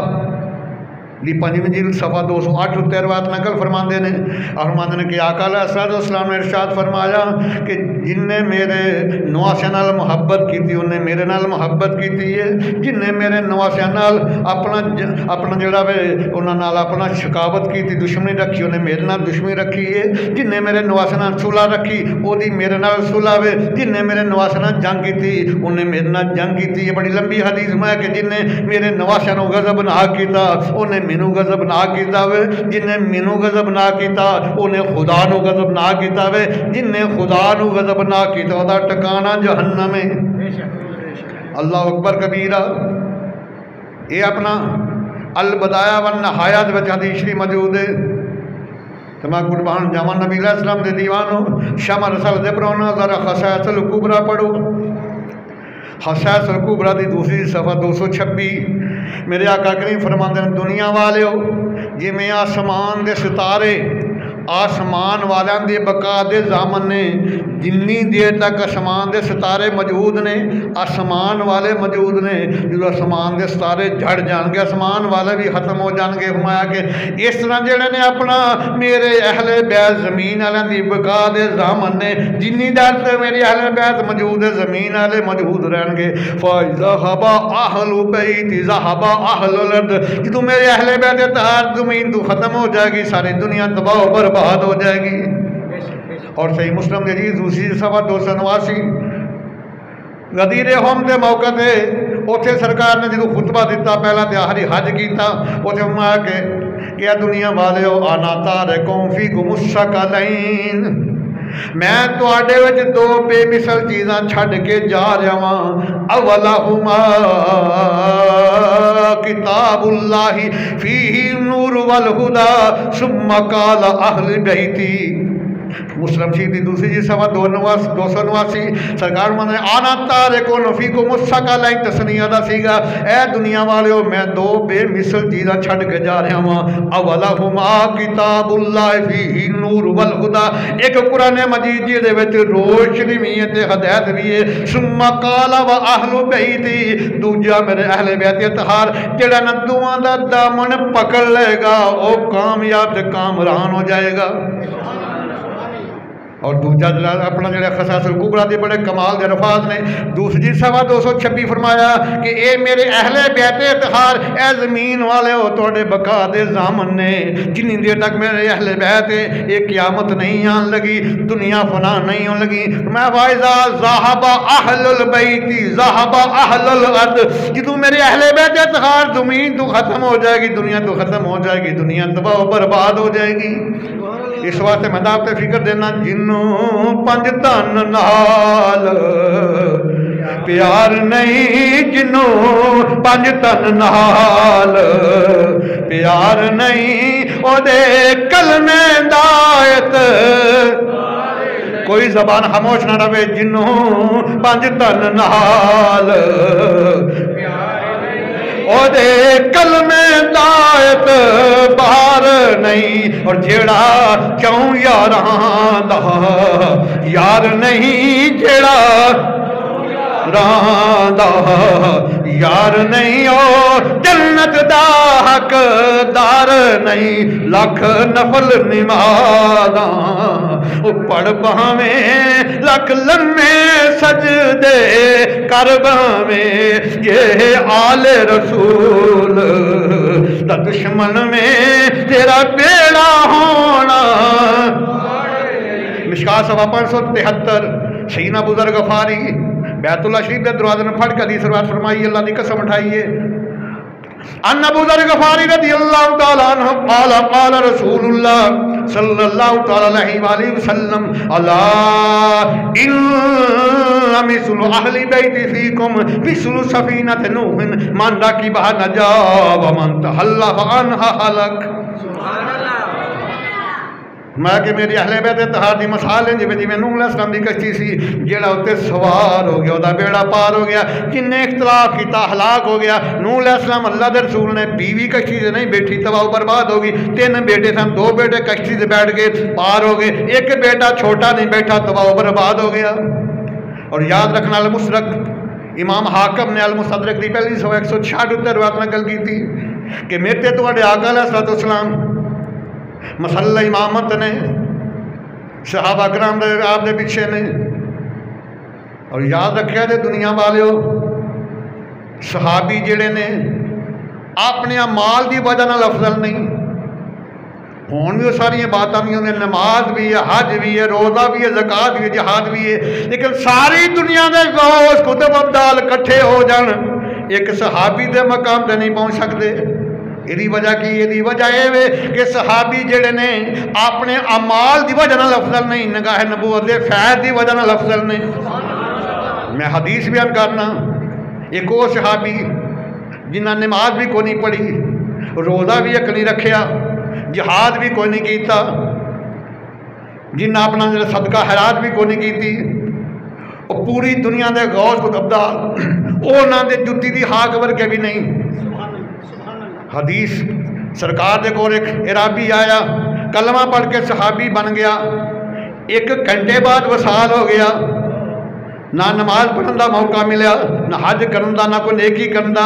دی پنجویں جلد صفحہ 208 روایت نقل فرماندے نے اور فرماندے نے کہ آقا علیہ السلام نے ارشاد فرمایا کہ جن نے میرے نواسیاں نال محبت کیتی انہیں میرے نال محبت کیتی ہے جن نے میرے نواسیاں نال اپنا جڑا وے انہاں نال اپنا شکاوت کیتی دشمنی رکھی انہیں میرے نال دشمنی رکھی ہے جن نے میرے نواسیاں نال صلح رکھی او دی میرے نال صلح وے جن نے میرے نواسیاں نال جنگ کیتی انہیں میرے نال جنگ کیتی ہے بڑی لمبی حدیث میں کہ جن نے میرے نواسیاں نو غضب نہ کیتا انہیں مینوں غضب نہ کیتا وے جن نے مینوں غضب نہ کیتا انہیں خدا نو غضب نہ کیتا وے جن نے خدا نو غضب نہ کیتا او دا ٹکانا جہنم ہے اللہ اکبر کبیرہ یہ اپنا البدایہ والنہایہ دے وچ حدیث شریف موجود ہے تو میں قربان جاواں نبی علیہ السلام دے دیوانو شمع رسل دے پرونا ذرا خصائص الکبریٰ پڑھو خصائص الکبریٰ دی دوسری صفحہ 226 میرے آقا کریم فرماندے ہیں دنیا والے ہو جی میں آسمان دے ستارے آسمان والیاں دی بقا دے زامن نے جنی دیر تک آسمان دے ستارے موجود نے آسمان والے موجود نے جو آسمان دے ستارے جھڑ جان گے آسمان والے بھی ختم ہو جان گے فرمایا کہ اس طرح جڑے نے اپنا میرے اہل بیت زمین والے دی بقا دے زامن نے جنی دیر تک میری اہل بیت موجود ہے زمین والے موجود رہن گے فَإِذَهَبَ أَهْلُ بَيْتِ ذَهَبَ أَهْلُ الْأَرْضِ کہ تو میرے اہل بیت اطہار زمین تو ختم ہو جائے گی ساری دنیا تباہ و برباد ہو جائے گی اور صحیح مسلم دے جی دوسری صفحہ 289 غدیر ہوم دے موقع تے اوتھے سرکار نے جدو خطبہ دیتا پہلا تے آخری حج کیتا اوتھے فرمایا کہ دنیا والے ہو آنا تارکم فیکم الثقلین میں تواڈے وچ دو بے مثل چیزاں چھڈ کے جا رہا ہاں اولہما کتاب اللہ فیہ النور والہدی ثم قال اہل بیتی مسلم شریف کی دوسری جی سوا 289 سرکار نے آنا تارے کو نفی کو مسکا لائی تسنیہ دا سیگا اے دنیا والے ہو میں دو بے مثل چیزاں چھڑ کے جا رہا ہوں اولہما کتاب اللہ فی نور والہدا ایک قرآن مجید جی دے وچ روشنی بھی ہے ہدایت بھی ہے ثم قال و اہل بیتی دوجا میرے اہل بیت اطہار جڑا نہ دعاں دا دامن پکڑ لے گا وہ کامیاب تے کامران ہو جائے گا اور دوجا اپنا جڑا خصائص الکبریٰ دے بڑے کمال دے الفاظ نے دوسری سوا 226 فرمایا کہ اے میرے اہل بیت اطہار اے زمین والے ہو توڑے بقا دے زامن نے جنہی دیر تک میرے اہل بیت ایک قیامت نہیں آن لگی دنیا فنا نہیں ہون لگی میں وائزہ ذاہبہ اہل البیتی ذاہبہ اہل الارض جدو میرے اہل بیت اطہار زمین تو ختم ہو جائے گی دنیا تو ختم ہو جائے گی دنیا تباہ و برباد ہو جائے گی اس واسطے میں دعوت فکر دینا جنوں پنج تن نال پیار نہیں جنوں پنج تن نال پیار نہیں او دے کلمے دایت کوئی زبان خاموش نہ رہے جنوں پنج تن نال او دے کلمے دایت باہر نہیں اور جیڑا کیوں یاران دا یار نہیں جیڑا راندہ یار نہیں او جنت دا حق دار نہیں لکھ نفل نمازاں او پڑھ بہمیں لکھ لمے سجدے کر بہمیں یہ آل رسول دا دشمن میں تیرا بیڑا ہونا مشکاہ سوا 573 سیدنا ابو ذر غفاری بیت اللہ شریف کے دروازے میں پھڑ کے حدیث روایت فرمائی اللہ دی قسم اٹھائیے ان ابو ذر غفاری رضی اللہ تعالیٰ عنہ قال قال رسول اللہ صلی اللہ تعالیٰ علیہ وآلہ وسلم اللہ ان مثل اہل بیت فیکم مثل سفینۃ نوح من رکبھا نجا ومن تخلف عنہا ہلک سبحان اللہ میں کہ میری اہل بیت اطہار دی مثال ہیں جی میں نوح علیہ السلام دی کشتی سی جیڑا ہوتے سوار ہو گیا دا بیڑا پار ہو گیا جن نے اختلاف کیتا ہلاک ہو گیا نوح علیہ السلام اللہ دے رسول نے بیوی کشتی سے نہیں بیٹھی تباہ و برباد ہو گئی 3 بیٹے سن 2 بیٹے کشتی سے بیٹھ گئے پار ہو گئے ایک بیٹا چھوٹا نہیں بیٹھا تباہ و برباد ہو گیا اور یاد رکھنا المسرک امام حاکم نے المستدرک دی پہلی 166 روایت نقل کی تھی کہ میرے تو آقا علیہ السلام مسئلہ امامت نے صحابہ کرام آپ دے پیچھے نے اور یاد رکھیا دے دنیا والے ہو صحابی جڑے نے اپنے مال دی وجہ نال افضل نہیں ہون بھی ساری باتاں بھی ہونے نماز بھی ہے حج بھی ہے روزہ بھی ہے زکوٰۃ بھی ہے جہاد بھی ہے لیکن ساری دنیا دے غوث کتب ابدال کٹھے ہو جان ایک صحابی دے مقام تے نہیں پہنچ سکتے ایدی وجہ کی ایدی وجہ ہے کہ صحابی جڑے نے اپنے اعمال دی وجہ نال افضل نہیں نگاہ نبوت دے فیض دی وجہ نال افضل نہیں میں حدیث بیان کرنا ایک اور صحابی جنہاں نماز بھی کوئی نہیں پڑھی روزہ بھی ایک نہیں رکھیا جہاد بھی کوئی نہیں کیتا جنہاں اپنا صدقہ خیرات بھی کوئی نہیں کیتی اور پوری دنیا دے غوث کو ابدال اوہاں دے جُتی دی ہاک ورگے بھی نہیں حدیث سرکار دے کول ایک عرابی آیا کلمہ پڑھ کے صحابی بن گیا 1 گھنٹے بعد وصال ہو گیا نہ نماز پڑھن دا موقع ملیا نہ حج کرن دا نہ کوئی نیکی کرن دا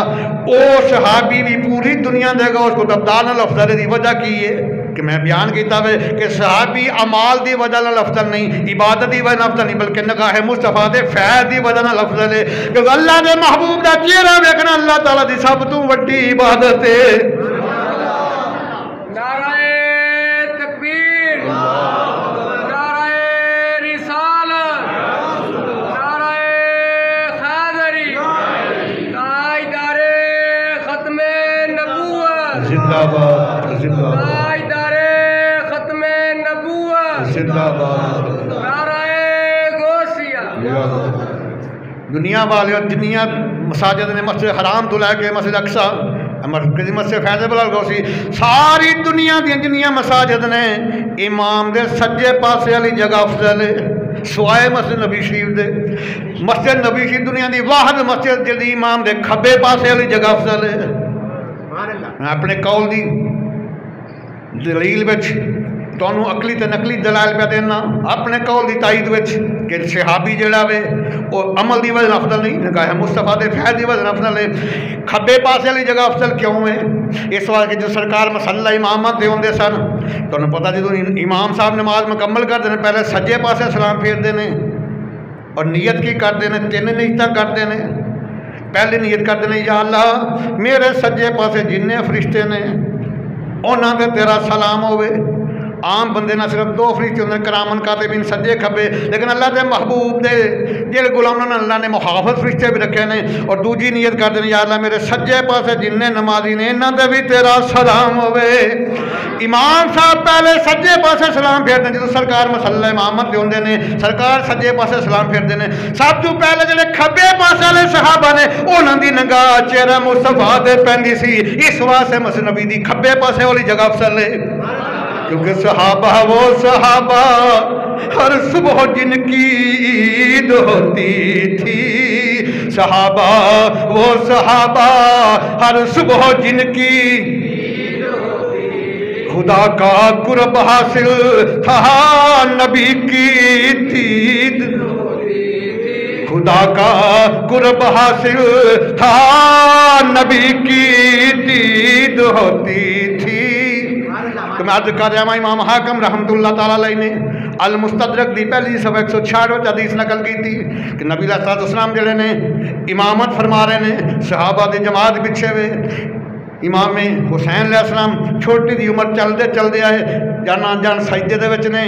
او صحابی بھی پوری دنیا دے گا اس کو تبدال نہ افضل دی وجہ کی ہے کہ میں بیان کیتا ہے کہ صحابی عمال دی وجہ نہ افضل نہیں عبادت دی وجہ نہ افضل نہیں بلکہ نگاہ مصطفیٰ دے فیض دی وجہ نہ افضل ہے کہ اللہ دے محبوب دا چہرہ ویکھنا اللہ تعالیٰ دی سب تو وڈی عبادت ہے دنیا والے اور دنیا مساجد نے مسجد حرام تو لے کے مسجد اقصی مرکزی مسجد فیض بلال غوثی ساری دنیا دی جنیاں مساجد نے امام دے سجے پاسے والی جگہ افضل ہے سوائے مسجد نبی شریف دے مسجد نبی شریف دنیا دی واحد مسجد جدی امام دے کھبے پاسے والی جگہ افضل ہے میں اپنے قول دی دلیل وچ تانوں عقلی تے نقلی دلائل پہ دینا اپنے قول دی تائید وچ کہ صحابی جڑا وے او عمل دی وجہ افضل نہیں نگاہ مصطفیٰ دے فیض دی وجہ افضل ہے کھبے پاسے والی جگہ افضل کیوں ہے اس واسطے کہ جو سرکار مسلح امامت دے ہوندے سن تانوں پتہ جدوں امام صاحب نماز مکمل کر دینے پہلے سجے پاسے سلام پھیر دینے اور نیت کی کر دینے 3 نیتاں کر دینے پہلے نیت کر دینے یا اللہ میرے سجے پاسے جننے فرشتے نے انہاں دے تیرا سلام ہوئے عام بندے نہ صرف 2 فرشتے ہوندے کرامن کاتبین سجے کھبے لیکن اللہ دے محبوب دے جڑے غلاماں نے اللہ نے محافظ فرشتے بھی رکھے نے اور دوجی نیت کر دیں یا اللہ میرے سجے پاسے جننے نمازی نے انہاں دے بھی تیرا سلام ہوئے امام صاحب پہلے سجے پاسے سلام پھیر دیں جدوں سرکار مسلح امامت دے ہوندے نے سرکار سجے پاسے سلام پھیر دے نے سب تو پہلے جڑے کھبے پاسے والے صحابہ نے انہاں دی نگاہ چہرہ مصطفیٰ دے پیندی سی اس واسطے مسجد نبی دی کھبے پاسے والی جگہ افضل ہے کیونکہ صحابہ وہ صحابہ ہر صبح جن کی عید ہوتی تھی صحابہ وہ صحابہ ہر صبح جن کی عید ہوتی خدا کا قرب حاصل تھا نبی کی دید خدا کا قرب حاصل تھا نبی کی دید ہوتی تھی تو میں عرض کر رہا ہوں امام حاکم رحمت اللہ تعالیٰ علیہ نے المستدرک دی پہلی صفحہ 166 حدیث نقل کی تھی کہ نبی علیہ السلام جڑے نے امامت فرما رہے نے صحابہ دی جماعت بچھے ہوئے امام حسین علیہ السلام چھوٹی دی عمر چل دے آئے جانا جان سجدے دے وچ نے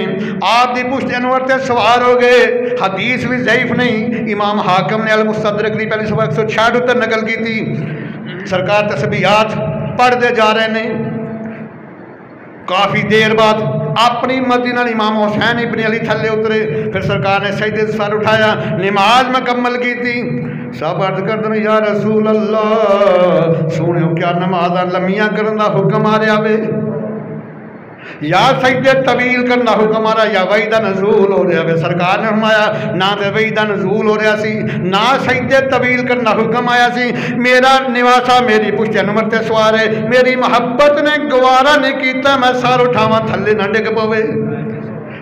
آپ دی پشت انور تے سوار ہو گئے حدیث بھی ضعیف نہیں امام حاکم نے المستدرک دی پہلی صفحہ 166 تے نقل کی تھی سرکار تسبیحات پڑھ دے جا رہے نے کافی دیر بعد اپنی مرضی نال امام حسین ابن علی تھلے اترے پھر سرکار نے سجدے سے سر اٹھایا نماز مکمل کی تھی سب عرض کر دیں یا رسول اللہ سونے کیا نماز لمیاں کرن دا حکم آ رہا وے یا سجدے طویل کرنا حکم آ رہا یا وحی دا نزول ہو رہا وے سرکار نے فرمایا نہ تے وحی دا نزول ہو رہا سی نہ سجدے طویل کرنا حکم آیا سی میرا نواسا میری پشت انور تے سوار ہے میری محبت نے گوارا نہیں کیتا میں سر اٹھاواں تھلے نہ ڈگ پوے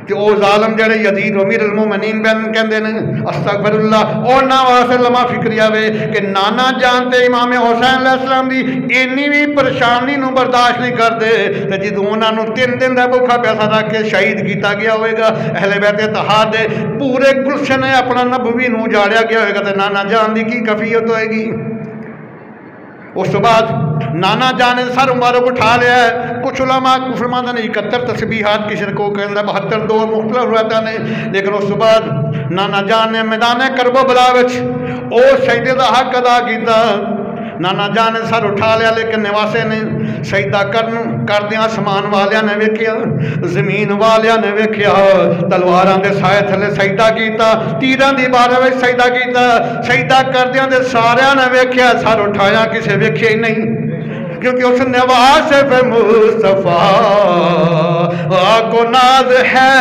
کہ او ظالم جڑے یزید امیر المومنین بن کہندے نے استغفر اللہ او نا واسطے لما فکریا وے کہ نانا جانتے امام حسین علیہ السلام دی اینی بھی پریشانی نو برداشت نہیں کردے تے جدوں انہاں نو 3 دن دا بھوکا پیاسا رکھ کے شہید کیتا گیا ہوئے گا اہل بیت اتحاد دے پورے گلشن اپنا نبوی نو جاڑیا گیا ہوئے گا تے نانا جان دی کی کفیت ہوئے گی اس تو بعد نانا جان نے سر مبارک اٹھا لیا ہے کچھ علماء فرماتے ہیں 71 تسبیحات کی شرکوں کے اندر 72 دور مختلف روایتاں نے لیکن اس تو بعد نانا جان نے میدان کربلا وچ او سجدے دا حق ادا کیتا نانا جان نے سر اٹھا لیا لیکن نواسے نے سجدہ کردیاں آسمان والیاں نے ویکھیا زمین والیاں نے ویکھیا تلواراں دے سائے تھلے سجدہ کیتا تیراں دی بارے وچ سجدہ کیتا سجدہ کردیاں دے ساریاں نے ویکھیا سر اٹھایا کسے ویکھیا ہی نہیں کیونکہ اس نواز پہ مصطفیٰ کو ناز ہے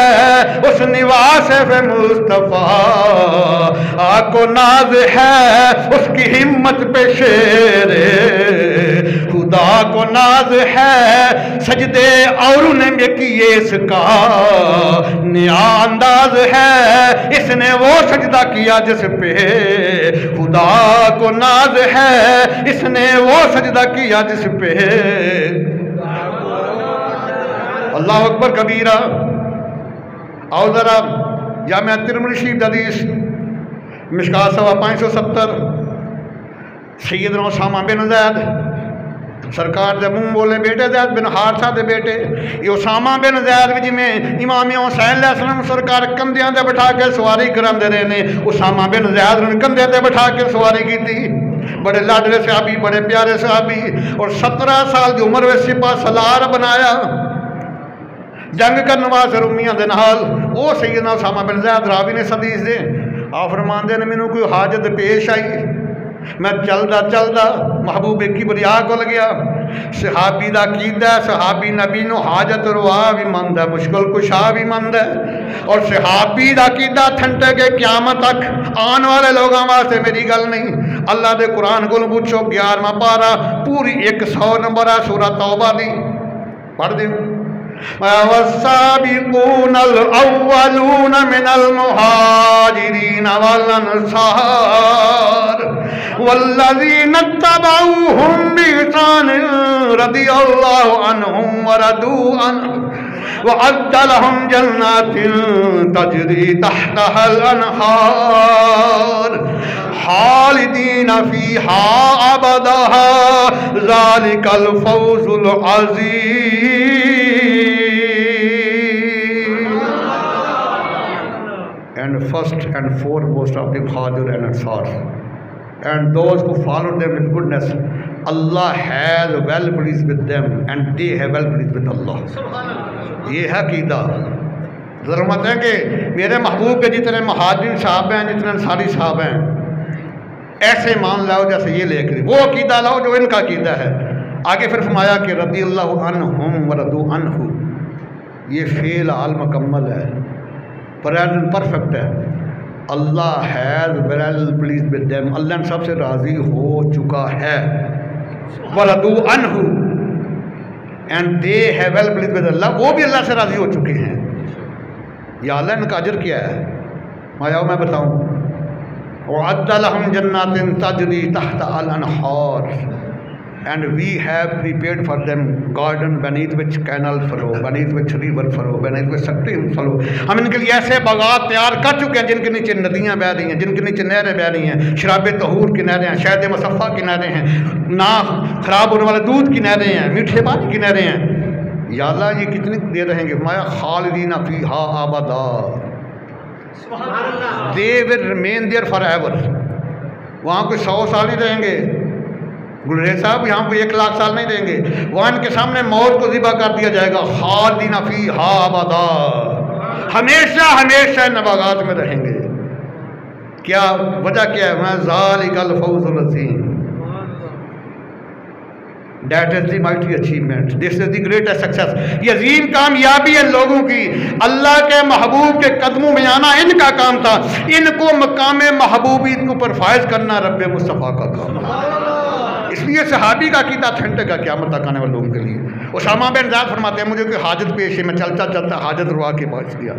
اس نواز پہ مصطفیٰ کو ناز ہے اس کی ہمت پہ شیر خدا کو ناز ہے سجدے اور انہیں میں کیے اس کا نیا انداز ہے اس نے وہ سجدہ کیا جس پہ خدا کو ناز ہے اس نے وہ سجدہ کیا جس پہ اللہ اکبر کبیرہ اور ذرا جامعہ ترمذی شریف حدیث مشکات 570 سیدنا اسامہ بن زید سرکار دے منہ بولے بیٹے زید بن حارثہ دے بیٹے یہ اسامہ بن زید بھی جی میں امام حسین علیہ السلام سرکار کندھیاں دے بٹھا کے سواری کراندے رہے نے اسامہ بن زید نے کندھے تے بٹھا کے سواری کی تھی بڑے لاڈلے صحابی بڑے پیارے صحابی اور 17 سال کی عمر میں سپاہ سالار بنایا جنگ کرنے واسطے رومیاں دے نال او سیدنا اسامہ بن زید راوی نے حدیث دے آپ فرماندے نے مینوں کوئی حاجت پیش آئی میں چلدا محبوب کبریا کول گیا صحابی دا کیدا صحابی نبی نو حاجت روا بھی مند ہے مشکل کشا بھی مند ہے اور صحابی دا کیدا تھنٹے کے قیامت تک آن والے لوگاں واسطے میری گل نہیں اللہ دے قرآن کو پوچھو 11واں پارا پوری 100 نمبر ہے سورہ توبہ دی پڑھ دیو والسابقون الأولون من المهاجرين والأنصار والذين اتبعوهم بإحسان رضي الله عنهم ورضوا عنه وأعد لهم جنات تجري تحتها الأنهار خالدين فيها أبدا ذلك الفوز العظيم. And first and foremost of the Muhajir and Ansar and those who followed them with goodness, Allah has well pleased with them and they have well pleased with Allah. یہ ہے عقیدہ. ذرا مت ہے کہ میرے محبوب کے جتنے مہاجرین صاحب ہیں جتنے انصاری صاحب ہیں ایسے مان لاؤ جیسے یہ لے کر وہ عقیدہ لاؤ جو ان کا عقیدہ ہے. آگے پھر فرمایا کہ رضی اللہ عنہم ورضوا عنہ. یہ فعل حال مکمل ہے پریزنٹ پرفیکٹ ہے. Allah has well pleased with them. Allah ان سب سے راضی ہو چکا ہے. ورضوا عنہ and they have well pleased with Allah. وہ بھی اللہ سے راضی ہو چکے ہیں. یا اللہ ان کا اجر کیا ہے مایا میں بتاؤں. وَعَدَّ لَهُمْ جَنَّاتٍ تَجْرِي تَحْتَهَا الْأَنْهَارُ and we have prepared for them garden beneath which canal flow, beneath which river flow, beneath which stream flow. ہم ان کے لیے ایسے باغات تیار کر چکے ہیں جن کے نیچے ندیاں بہ رہی ہیں جن کے نیچے نہریں بہ رہی ہیں شراب طہور کی نہریں ہیں شہد مصفیٰ کی نہریں ہیں نہ خراب ہونے والے دودھ کی نہریں ہیں میٹھے پانی کی نہریں ہیں. یا اللہ یہ کتنی دیر رہیں گے. فرمایا خالدین فیہا ابدا. they will remain there forever. وہاں کوئی 100 سال ہی رہیں گے. گلریز صاحب یہاں پہ 1 لاکھ سال نہیں رہیں گے. وہاں ان کے سامنے موت کو ذبح کر دیا جائے گا. خالدین فیہا ابدا. ہمیشہ ہمیشہ ان باغات میں رہیں گے. کیا وجہ کیا ہے؟ میں ذالک الفوز العظیم. That is the mighty achievement. This is the greatest success. یہ عظیم کامیابی ہے لوگوں کی. اللہ کے محبوب کے قدموں میں آنا ان کا کام تھا. ان کو مقام محبوبیت کو پر فائز کرنا رب مصطفیٰ کا کام ہے. اس لیے صحابی کا عقیدہ ٹھنڈے کا قیامت تک آنے والے لوگوں کے لیے. اسامہ بن زید فرماتے ہیں مجھے کوئی حاجت پیش ہے میں چلتا چلتا حاجت روا کے باعث کیا.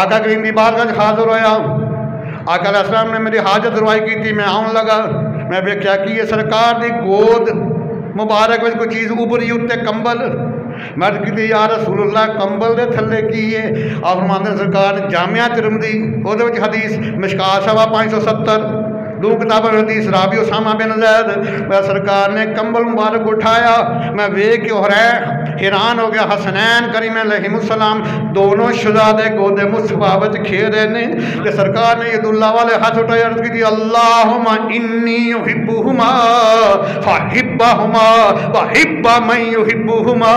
آقا کریم کی بارگاہ حاضر ہویا. آقا علیہ السلام نے میری حاجت روائی کی تھی. میں آؤں لگا میں بھی کیا کی سرکار دی گود مبارک میں کوئی چیز ابری اتنے کمبل. میں کہتی یا رسول اللہ کمبل دے تھلے کی ہے. آپ فرماتے ہیں سرکار جامعہ ترمذی وہ حدیث مشکات 570 دو کتابیں حدیث راوی اسامہ بن زید. میں سرکار نے کمبل مبارک اٹھایا. میں ویکھ کے حیران ہو گیا. حسنین کریم علیہ السلام دونوں شہزادے گودے مصطفیٰ وچ کھیل رہے نے تے سرکار نے ید اللہ والے ہاتھ اٹھائے عرض کی اللہم انی احبہما فحبہما وحب من یحبہما.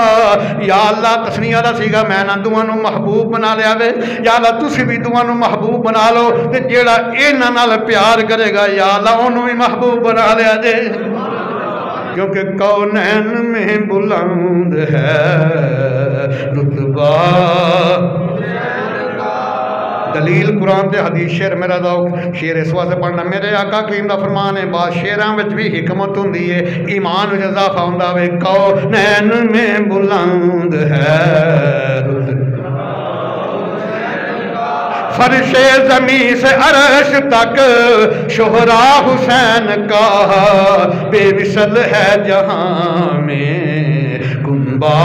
یا اللہ تسنیہ دا سیگا میں نہ دوواں نو محبوب بنا لیا وے. یا اللہ تسی بھی دوواں نو محبوب بنا لو تے جیڑا انہاں نال پیار کرے گا یا اللہ انہوں بھی محبوب بنا لیا دے. کیونکہ کونین میں بلند ہے رتبہ. دلیل قرآن تے حدیث شعر میرا ذوق شعر اس واسطے پڑھنا. میرے آقا کریم دا فرمان ہے بعض شعراں وچ بھی حکمت ہوندی ہے ایمان وچ اضافہ ہوندا وے. کونین میں بلند ہے رتبہ فرش زمین سے عرش تک شہرا حسین کا بے مثل ہے جہاں میں کنبہ.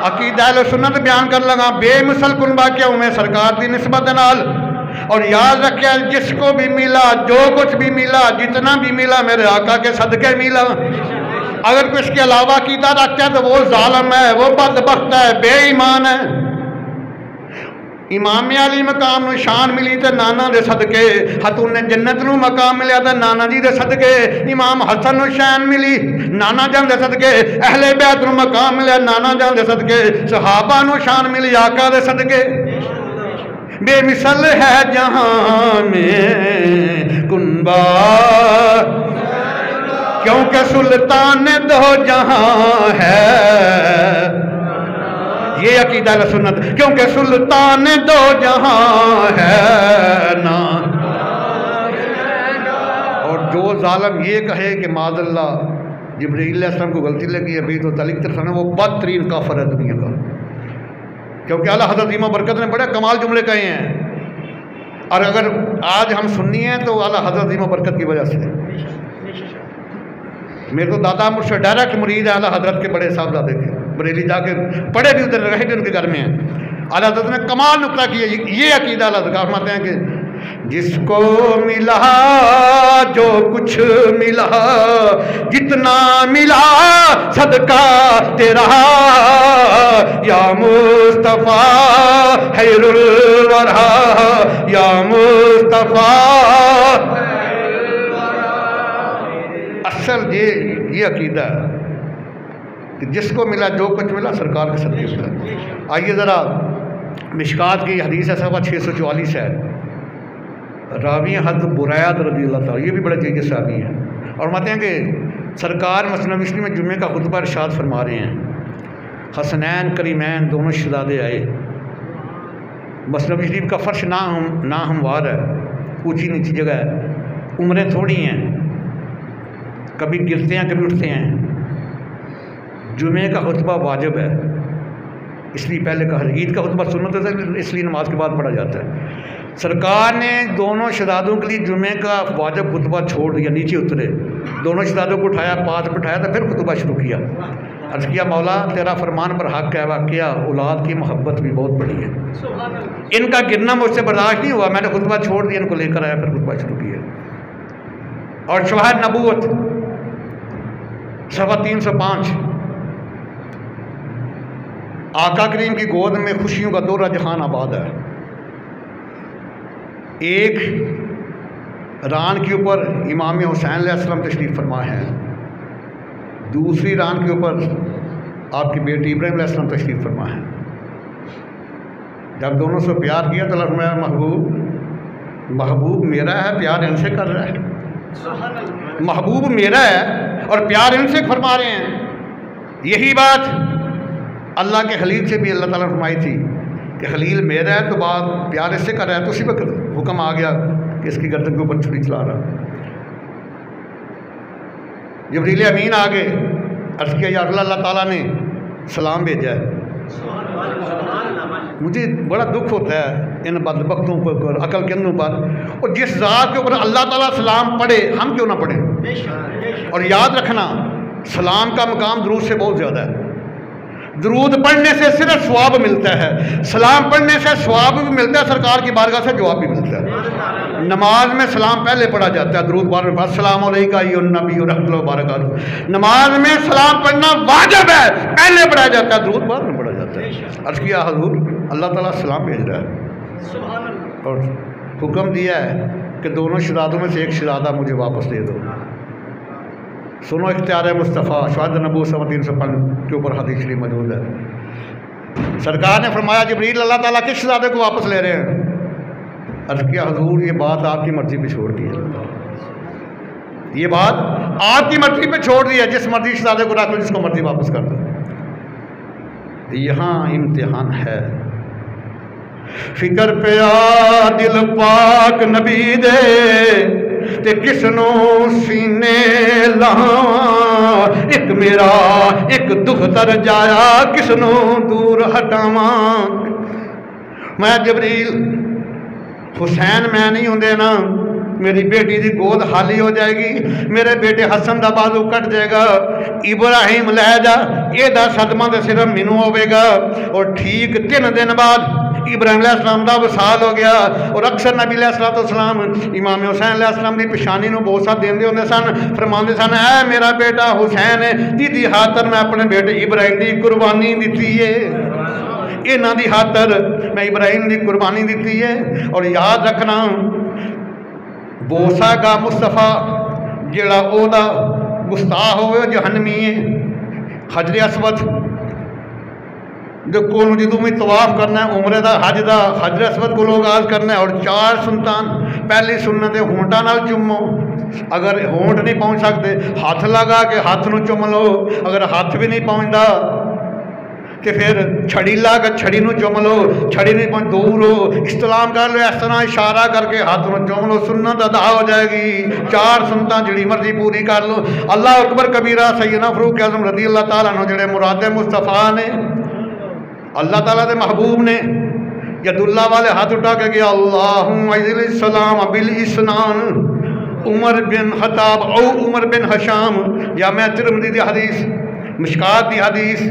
عقیدہ اہل سنت بیان کر لگا بے مثل کنبہ کیا ہوں میں سرکار دی نسبت نال. اور یاد رکھے جس کو بھی ملا جو کچھ بھی ملا جتنا بھی ملا میرے آقا کے صدقے ملا. اگر کوئی اس کے علاوہ عقیدہ رکھتا ہے تو وہ ظالم ہے وہ بدبخت ہے بے ایمان ہے. امام علی مقام نو شان ملی تے نانا دے صدقے. خاتون جنت نو مقام ملیا تے نانا جی دے صدقے. امام حسن نو شان ملی نانا جان دے صدقے. اہل بیت نو مقام ملیا نانا جان دے صدقے. صحابہ نو شان ملی آقا دے صدقے. بے مثل ہے جہاں میں کنبا، کیونکہ سلطان دو جہاں ہے، یہ عقیدہ اہل سنت، کیونکہ سلطان دو جہاں ہے نا۔ اور جو ظالم یہ کہے کہ معاذ اللہ جبرائیل علیہ السلام کو غلطی لگی ہے بھی تو تعلق ترسانا، وہ بدترین کافر ہے دنیا کا، کیونکہ اعلیٰ حضرت امام برکت نے بڑے کمال جملے کہے ہیں، اور اگر آج ہم سنی ہیں تو اعلیٰ حضرت امام برکت کی وجہ سے۔ میرے تو دادا مجھ سے ڈائریکٹ مرید ہے اعلیٰ حضرت کے بڑے صاحبزادے کے، بریلی جا کے پڑھے بھی ادھر رہے بھی ان کے گھر میں ہیں۔ اعلیٰ حضرت نے کمال نقطہ کیا، یہ عقیدہ اعلیٰ حضرت فرماتے ہیں کہ جس کو ملا جو کچھ ملا، جتنا ملا صدقہ تیرا، یا مصطفیٰ خیر الورا، یا مصطفیٰ۔ اصل یہ عقیدہ ہے کہ جس کو ملا جو کچھ ملا سرکار کے صدقے ملا۔ آئیے ذرا مشکات کی حدیث ہے، صفحہ 644 ہے، راوی حضرت برید رضی اللہ تعالیٰ، یہ بھی بڑے جیجے صحابی ہیں، اور ماتے ہیں کہ سرکار مسند مسلم میں جمعے کا خطبہ ارشاد فرما رہے ہیں، حسنین کریمین دونوں شہزادے آئے، مسند شریف کا فرش ناہموار ہے، اونچی نیچی جگہ ہے، عمریں تھوڑی ہیں، کبھی گرتے ہیں کبھی اٹھتے ہیں، جمعے کا خطبہ واجب ہے، اس لیے پہلے کہا، عید کا خطبہ سنت ہے اس لیے نماز کے بعد پڑھا جاتا ہے۔ سرکار نے دونوں شہزادوں کے لیے جمعے کا واجب خطبہ چھوڑ دیا، نیچے اترے، دونوں شہزادوں کو اٹھایا، پاس بٹھایا تو پھر خطبہ شروع کیا، عرض کیا مولا تیرا فرمان پر حق ہے، واقعہ اولاد کی محبت بھی بہت بڑی ہے، ان کا گرنا مجھ سے برداشت نہیں ہوا، میں نے خطبہ چھوڑ دیا، ان کو لے کر آیا، پھر خطبہ شروع کیا۔ اور شواہد نبوت صفحہ 305، آقا کریم کی گود میں خوشیوں کا دورہ جہان آباد ہے، ایک ران کے اوپر امام حسین علیہ السلام تشریف فرما ہے، دوسری ران کے اوپر آپ کی بیٹی ابراہیم علیہ السلام تشریف فرما ہے۔ جب دونوں سے پیار کیا تو اللہ فرمایا محبوب میرا ہے، پیار ان سے کر رہا ہے، محبوب میرا ہے اور پیار ان سے فرما رہے ہیں۔ یہی بات اللہ کے خلیل سے بھی اللہ تعالیٰ نے فرمائی تھی کہ خلیل میرا ہے تو بات پیار اس سے کر رہا ہے، تو اسی وقت حکم آ گیا کہ اس کی گردن کے اوپر چھری چلا رہا۔ جبریل امین آگے عرض کیا یا اللہ تعالیٰ نے سلام بھیجا ہے۔ مجھے بڑا دکھ ہوتا ہے ان بدبختوں پر، عقل کے اندھوں پر، اور جس ذات کے اوپر اللہ تعالیٰ سلام پڑھے ہم کیوں نہ پڑھیں۔ اور یاد رکھنا سلام کا مقام درود سے بہت زیادہ ہے، درود پڑھنے سے صرف ثواب ملتا ہے، سلام پڑھنے سے ثواب بھی ملتا ہے، سرکار کی بارگاہ سے جواب بھی ملتا ہے۔ نماز میں سلام پہلے پڑھا جاتا ہے، درود بعد میں، السلام علیکم ایھا النبی ورحمۃ اللہ وبرکاتہ۔ نماز میں سلام پڑھنا واجب ہے، پہلے پڑھا جاتا ہے، درود بعد میں پڑھا جاتا ہے۔ عرض کیا حضور اللہ تعالیٰ سلام بھیج رہا ہے، اور حکم دیا ہے کہ دونوں شہزادوں میں سے ایک شہزادہ مجھے واپس دے دو۔ سنو اختیار مصطفیٰ، شہادت نبوت صفحہ 305 کے اوپر حدیث شریف موجود ہے۔ سرکار نے فرمایا جبریل اللہ تعالیٰ کس شہزادے کو واپس لے رہے ہیں؟ عرض کیا حضور یہ بات آپ کی مرضی پہ چھوڑ دی ہے، یہ بات آپ کی مرضی پہ چھوڑ دی ہے، جس مرضی شہزادے کو رکھ لو، جس کو مرضی واپس کر دو۔ یہاں امتحان ہے، فکر پہ آ دل پاک نبی دے تے کس نو سینے لاواں، ایک میرا ایک دکھ تر جایا کس نو دور ہٹاواں۔ میں جبریل حسین میں نہیں ہوں دینا، میری بیٹی دی گود خالی ہو جائے گی، میرے بیٹے حسن دا بازو کٹ جائے گا، ابراہیم لے جا، یہ دا صدمہ دے صرف مینوں ہوے گا۔ اور ٹھیک 3 دن بعد ابراہیم علیہ السلام دا وصال ہو گیا، اور اکثر نبی علیہ السلام امام حسین علیہ السلام دی پیشانی نو بوسہ دیندے ہوندے سن، فرماندے سن اے میرا بیٹا حسین دی خاطر میں اپنے بیٹے ابراہیم دی قربانی دتی ہے، انہاں دی خاطر میں ابراہیم دی قربانی دیتی ہے۔ اور یاد رکھنا بوسا کا مصطفیٰ جڑا او دا گستاخ ہوئے جہنمی ہے، حجر اسود جو کون جدوں میں طواف کرنا ہے عمرے دا حج دا حجر اسود کو لوگ آغاز کرنا ہے، اور 4 سنتان پہلی سنت ہے ہونٹاں نال چومو، اگر ہونٹ نہیں پہنچ سکتے ہاتھ لگا کے ہاتھ نو چوم لو، اگر ہاتھ بھی نہیں پہنچتا کہ پھر چھڑی لا کے چھڑی نو چوم لو، چھڑی نہیں پہنچ دور ہو استلام کر لو، اس طرح اشارہ کر کے ہاتھ نو چوم لو، سنت ادا ہو جائے گی۔ 4 سنتاں جڑی مرضی پوری کر لو۔ اللہ اکبر کبیرہ سیدنا فاروق اعظم رضی اللہ تعالیٰ عنہ جڑے مراد مصطفیٰ نے، اللہ تعالیٰ دے محبوب نے، ید اللہ والے ہاتھ اٹھا کے کہ اللہم عزل السلام بالاسنان عمر بن خطاب او عمر بن حشام، یا میں ترمذی دی حدیث مشکات دی حدیث،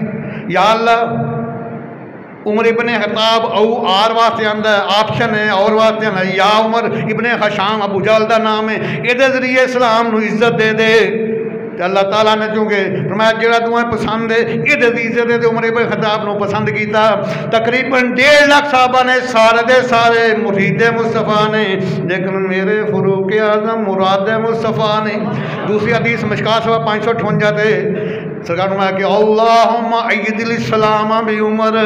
یا اللہ عمر ابن خطاب او آر واسطے آندہ ہے آپشن ہے اور واسطے آندہ ہے، یا عمر ابن حشام ابو جہل دا نام ہے، یہ ذریعے اسلام نو عزت دے دے۔ اللہ تعالیٰ نے چونکہ فرمایا جڑا تمہیں پسند ہے یہ عزت ہے، عمر ابن خطاب نو پسند کیتا۔ تقریباً 1.5 لاکھ صحابہ نے سارے دے سارے مرید مصطفیٰ نے، لیکن میرے فاروق اعظم مراد مصطفیٰ نے۔ دوسری حدیث مشکات صفحہ 558 تے سرکار نے کہ اللہم عید الاسلام بی عمر،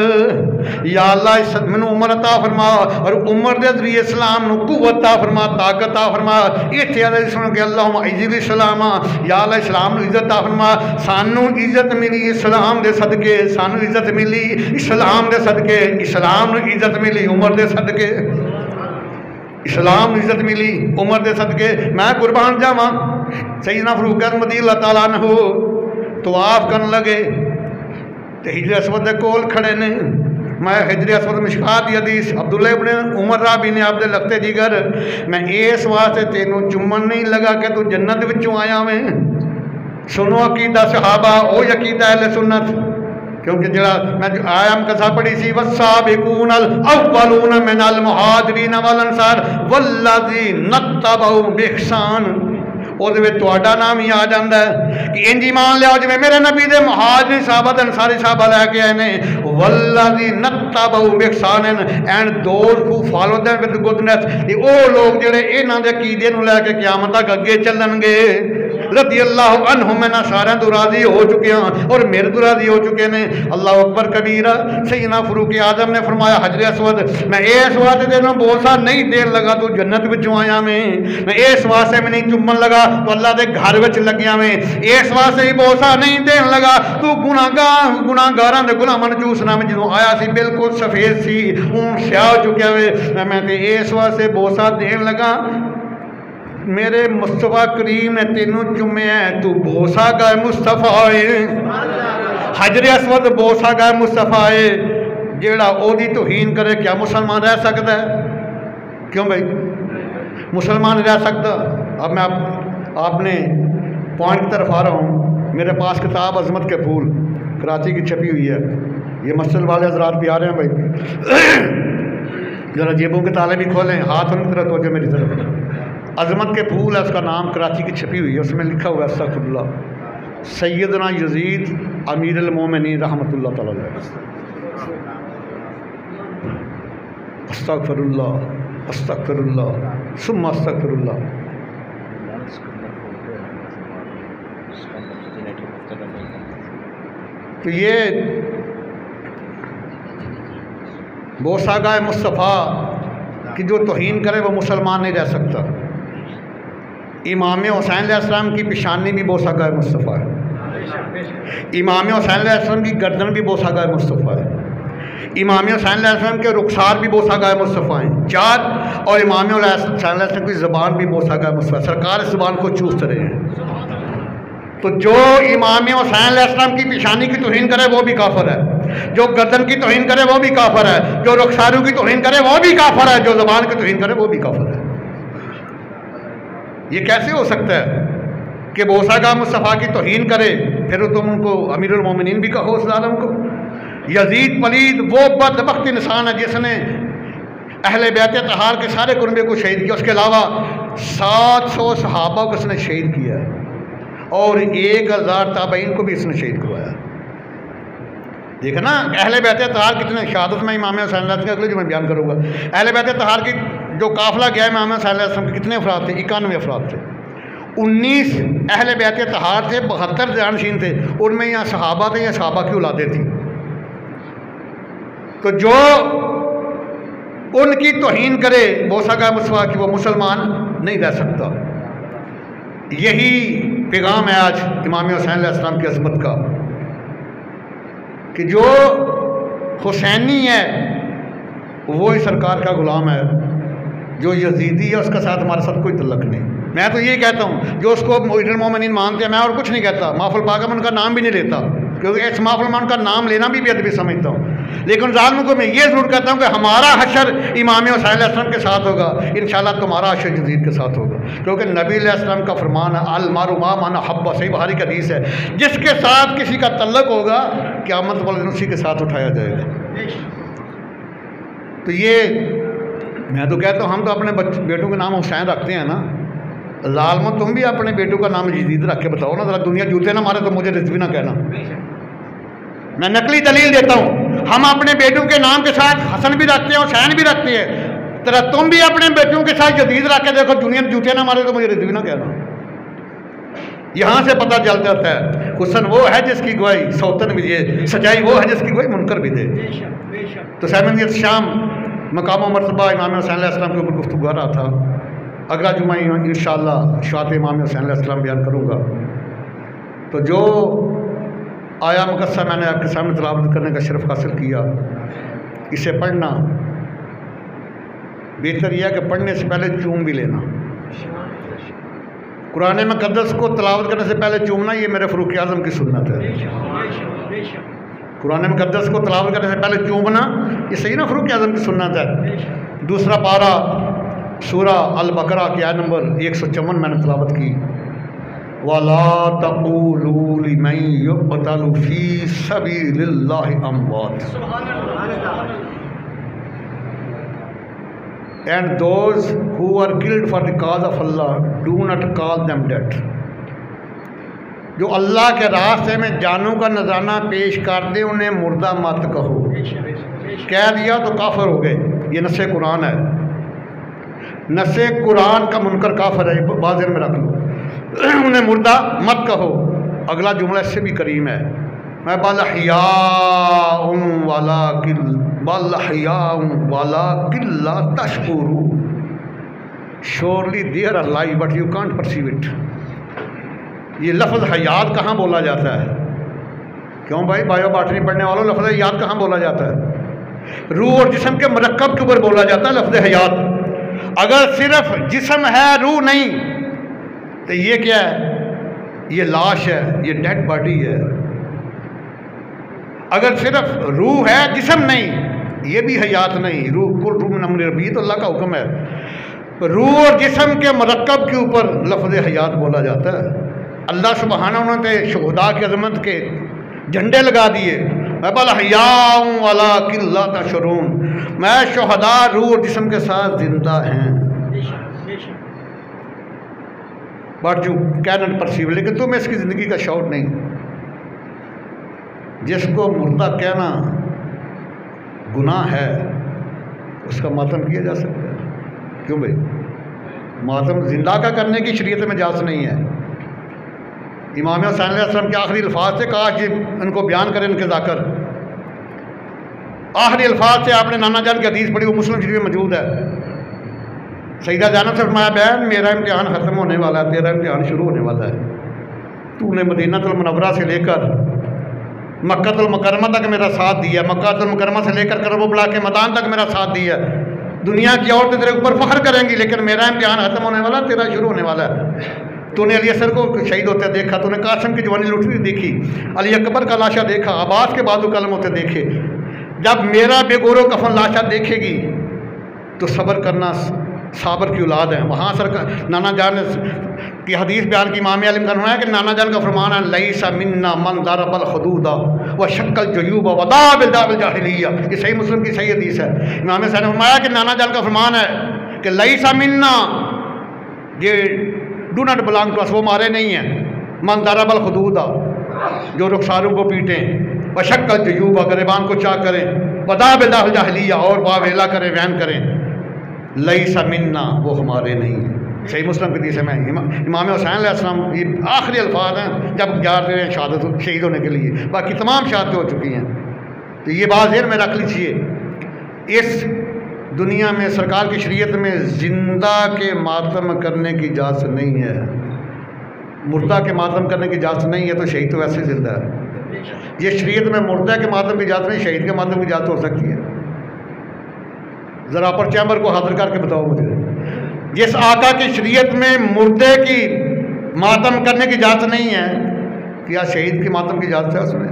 یا اللہ منو عمر عطا فرما اور عمر دے ذریعے اسلام نو قوت عطا فرما، طاقت عطا فرما۔ اتھے آدھے سنو کہ اللہم عید الاسلام، یا اللہ اسلام نو عزت عطا فرما، سانو عزت ملی اسلام دے صدقے، سانو عزت ملی اسلام دے صدقے، اسلام نو عزت ملی عمر دے صدقے، اسلام نو عزت ملی عمر دے صدقے۔ میں قربان جاواں سیدنا فاروق اعظم رضی اللہ تعالیٰ عنہ طواف کرن لگے تے حجر اسود دے کول کھڑے نے، میں حجر اسود مشکات دی حدیث عبداللہ ابن عمر رابی نے آپ دے لگتے جگر، میں اس واسطے تینوں چومن نہیں لگا کہ تو جنت وچوں آیا میں۔ سنو عقیدہ صحابہ او عقیدہ اہل سنت، کیونکہ جڑا میں آیا قصہ پڑھی سی والسابقون الاولون من المہاجرین والانصار والذین اتبعوا باحسان، اور تہاڈا نام ہی آ جاندہ ہے کہ انج ایمان لے آؤ جی میرے نبی دے مہاجری صحابہ دے انصاری صحابہ لے کے آئے نے، والذین اتبعوا باحسان، and those who follow them with goodness, او لوگ جڑے انہاں دے عقیدے نو لے کے قیامت تک اگے چلن گے۔ رضی اللہ عنہم، میں سارے تو راضی ہو چکے ہیں اور میرے تو راضی ہو چکے ہیں۔ اللہ اکبر کبیرہ سیدنا فاروق اعظم نے فرمایا حجر اسود میں اس واسطے دینا بوسا نہیں دین لگا تو جنت وچوں آیا میں اس واسطے میں نہیں چومن لگا تو اللہ دے گھر وچ لگیا میں، اس واسطے ہی بوسا نہیں دین لگا تو گناہگاراں دے گناہ من چوسنا میں جدوں آیا سی بالکل سفید سی ہوں سیاہ ہو چکیا ہوئے، میں تے اس واسطے بوسا دین لگا میرے مصطفیٰ کریم نے تینوں چومے ہیں تو بوسا گئے مصطفیٰ ہے، حجر اسود بوسا گئے مصطفیٰ ہے۔ جیڑا او دی توہین کرے کیا مسلمان رہ سکتا ہے؟ کیوں بھائی مسلمان رہ سکتا؟ اب میں آپ نے پوائنٹ کی طرف آ رہا ہوں، میرے پاس کتاب عظمت کے پھول کراچی کی چھپی ہوئی ہے، یہ مسجد والے حضرات بھی آ رہے ہیں بھائی، ذرا جیبوں کے تالے بھی کھولیں، ہاتھ ان کی طرف توجہ میری طرف۔ عظمت کے پھول ہے، اس کا نام کراچی کی چھپی ہوئی ہے، اس میں لکھا ہوا ہے استغفر اللہ سیدنا یزید امیر المومنین رحمۃ اللہ تعالیٰ علیہ، استغفر اللہ استغفر اللہ ثم استغفر اللہ۔ تو یہ بوسا گائے مصطفیٰ کہ جو توہین کرے وہ مسلمان نہیں رہ سکتا۔ امام حسین علیہ السلام کی پیشانی بھی بوسا گائے مصطفیٰ ہے، امام حسین علیہ السلام کی گردن بھی بوسا گائے مصطفیٰ ہے، امام حسین علیہ السلام کے رخسار بھی بوسا گائے مصطفیٰ ہیں 4، اور امام حسین علیہ السلام کی زبان بھی بوسا گائے مصطفیٰ، سرکار اس زبان کو چوس رہے ہیں۔ تو جو امام حسین علیہ السلام کی پیشانی کی توہین کرے وہ بھی کافر ہے، جو گردن کی توہین کرے وہ بھی کافر ہے، جو رخساروں کی توہین کرے وہ بھی کافر ہے، جو زبان کی توہین کرے وہ بھی کافر ہے۔ یہ کیسے ہو سکتا ہے کہ بوسا گاہ مصطفیٰ کی توہین کرے پھر تم ان کو امیر المومنین بھی کہو اس ظالم کو؟ یزید پلید وہ بدبخت انسان ہے جس نے اہل بیت طہار کے سارے کنبے کو شہید کیا، اس کے علاوہ 700 صحابہ کو اس نے شہید کیا ہے اور 1000 تابعین کو بھی اس نے شہید کروایا۔ دیکھا نا اہل بیت طہار کتنے شہادت میں امام حسین علیہ السلام کے اگلے جو میں بیان کروں گا، اہل بیت طہار کی جو قافلہ گیا ہے امام حسین علیہ السلام کے کتنے افراد تھے؟ 91 افراد تھے، 19 اہل بیت طہار تھے، 72 جانشین تھے، ان میں یا صحابہ تھے یا صحابہ کی اولادیں تھیں۔ تو جو ان کی توہین کرے بوسہ کا مسوا کہ وہ مسلمان نہیں رہ سکتا. یہی پیغام ہے آج امام حسین علیہ السلام کی عظمت کا کہ جو حسینی ہے وہی سرکار کا غلام ہے، جو یزیدی ہے اس کے ساتھ ہمارے ساتھ کوئی تعلق نہیں. میں تو یہی کہتا ہوں جو اس کو امیر المومنین مانتے ہیں، میں اور کچھ نہیں کہتا، محفل پاک میں ان کا نام بھی نہیں لیتا، کیونکہ اس محفل میں ان کا نام لینا بھی بے ادبی سمجھتا ہوں. لیکن ظالموں کو میں یہ ضرور کہتا ہوں کہ ہمارا حشر امام حسین علیہ السلام کے ساتھ ہوگا، انشاءاللہ تمہارا حشر یزید کے ساتھ ہوگا، کیونکہ نبی علیہ السلام کا فرمان ہے المرء مع من احب، صحیح بخاری کی حدیث ہے، جس کے ساتھ کسی کا تعلق ہوگا قیامت والے دن اسی کے ساتھ اٹھایا جائے گا. تو یہ میں تو کہتا ہوں ہم تو اپنے بیٹوں کے نام حسین رکھتے ہیں نا، ظالموں تم بھی اپنے بیٹوں کا نام یزید رکھ کے بتاؤ نا، ذرا دنیا جوتے نہ مارے تو مجھے رضوی نہ کہنا. میں نقلی دلیل دیتا ہوں، ہم اپنے بیٹوں کے نام کے ساتھ حسن بھی رکھتے ہیں حسین بھی رکھتے ہیں، ذرا تم بھی اپنے بیٹوں کے ساتھ یزید رکھ کے دیکھو، دنیا جوتے نہ مارے تو مجھے رضوی نہ کہنا. یہاں سے پتہ چل جاتا ہے حسن وہ ہے جس کی گواہی سوتن بھی دے، سچائی وہ ہے جس کی گواہی منکر بھی دے. تو سیمنیت شام مقام و مرتبہ امام حسین علیہ السلام کے اوپر گفتگو کر رہا تھا. اگلا جمعہ انشاءاللہ شفاعت امام حسین علیہ السلام بیان کروں گا. تو جو آیا مقصہ میں نے آپ کے سامنے تلاوت کرنے کا شرف حاصل کیا، اسے پڑھنا بہتر یہ ہے کہ پڑھنے سے پہلے چوم بھی لینا. قرآن مقدس کو تلاوت کرنے سے پہلے چومنا یہ میرے فاروق اعظم کی سنت ہے. قرآن مقدس کو تلاوت کرنے سے پہلے چومنا یہ صحیح نا فاروق اعظم کی سنت ہے. دوسرا پارہ سورہ البقرہ کی آیت نمبر 154 میں نے تلاوت کی، وَلَا تَقُولُوا لِمَن يُقْتَلُ فِي سَبِيلِ اللَّهِ أَمْوَاتٌ and those who are killed for the cause of Allah do not call them dead. جو اللہ کے راستے میں جانوں کا نذرانہ پیش کر دے انہیں مردہ مت کہو. کہہ دیا تو کافر ہو گئے، یہ نص قرآن ہے. نص قرآن کا منکر کافر ہے، بازر میں رکھ لو. انہیں مردہ مت کہو. اگلا جملہ اس سے بھی کریم ہے، میں بل احیاء ولکن لا تشعرون. surely they are alive but you can't perceive it. یہ لفظ حیات کہاں بولا جاتا ہے؟ کیوں بھائی بایو باٹنی پڑھنے والوں، لفظ حیات کہاں بولا جاتا ہے؟ روح اور جسم کے مرکب کے اوپر بولا جاتا ہے لفظ حیات. اگر صرف جسم ہے روح نہیں تو یہ کیا ہے؟ یہ لاش ہے، یہ ڈیڈ باڈی ہے. اگر صرف روح ہے جسم نہیں یہ بھی حیات نہیں. روح کل روح من امر ربی تو اللہ کا حکم ہے. روح اور جسم کے مرکب کے اوپر لفظ حیات بولا جاتا ہے. اللہ سبحانہ انہوں نے شہداء کی عظمت کے جھنڈے لگا دیے، بل احیاء ولکن لا تشعرون. میں شہداء روح اور جسم کے ساتھ زندہ ہیں بٹ یو کینٹ پرسیو، لیکن تمہیں اس کی زندگی کا شعور نہیں. جس کو مردہ کہنا گناہ ہے اس کا ماتم کیا جا سکتا ہے. کیوں بھائی؟ ماتم زندہ کا کرنے کی شریعت میں اجازت نہیں ہے. امام حسین علیہ السلام کے آخری الفاظ سے کہا کہ ان کو بیان کریں ان کے ذاکر. آخری الفاظ سے آپ نے نانا جان کی حدیث پڑھی، وہ مسلم شریف میں موجود ہے. سیدہ زینب سے فرمایا بہن میرا امتحان ختم ہونے والا ہے، تیرا امتحان شروع ہونے والا ہے. تو نے مدینہ المنورہ سے لے کر مکہ المکرمہ تک میرا ساتھ دیا، مکہ المکرمہ سے لے کر کرب و بلا کے میدان تک میرا ساتھ دیا. دنیا کی عورتیں تیرے اوپر فخر کریں گی، لیکن میرا امتحان ختم ہونے والا، تیرا شروع ہونے والا ہے. تو نے علی اصغر کو شہید ہوتے دیکھا، تو نے قاسم کی جوانی لٹتی دیکھی، علی اکبر کا لاشا دیکھا، عباس کے بازو قلم ہوتے دیکھے. جب میرا بے گور و کفن لاشا دیکھے گی تو صبر کرنا صابر کی اولاد ہے. وہاں نانا جان کی حدیث بیان کی امام عالم کا نمایا کہ نانا جان کا فرمان ہے لیس منا من ضرب الحدود وشق الجیوب ودعا بدعوى الجاہلیہ. یہ صحیح مسلم کی صحیح حدیث ہے. امام حسین نے فرمایا کہ نانا جان کا فرمان ہے کہ لیس منا، یہ ڈو ناٹ بلانگ ٹو اس، وہ ہمارے نہیں ہیں. من ضرب الحدود، جو رخساروں کو پیٹیں، وشق الجیوب، گریبان کو چاک کریں، ودعا بدعوى الجاہلیہ، اور واویلا کریں، وین کریں. لیس منا، وہ ہمارے نہیں ہیں. صحیح مسلم کی حدیث ہے. میں امام حسین علیہ السلام یہ آخری الفاظ ہیں جب جا رہے ہیں شہادت شہید ہونے کے لیے. باقی تمام شہادتیں ہو چکی ہیں. تو یہ بات ذہن میں رکھ لیجیے، اس دنیا میں سرکار کی شریعت میں زندہ کے ماتم کرنے کی اجازت نہیں ہے، مردہ کے ماتم کرنے کی اجازت نہیں ہے، تو شہید تو ویسے ہی زندہ ہے۔ یہ شریعت میں مردہ کے ماتم کی اجازت نہیں، شہید کے ماتم کی اجازت ہو سکتی ہے۔ ذرا اپر چیمبر کو حاضر کر کے بتاؤ مجھے، جس آقا کی شریعت میں مردے کی ماتم کرنے کی اجازت نہیں ہے، کیا شہید کی ماتم کی اجازت ہے اس میں؟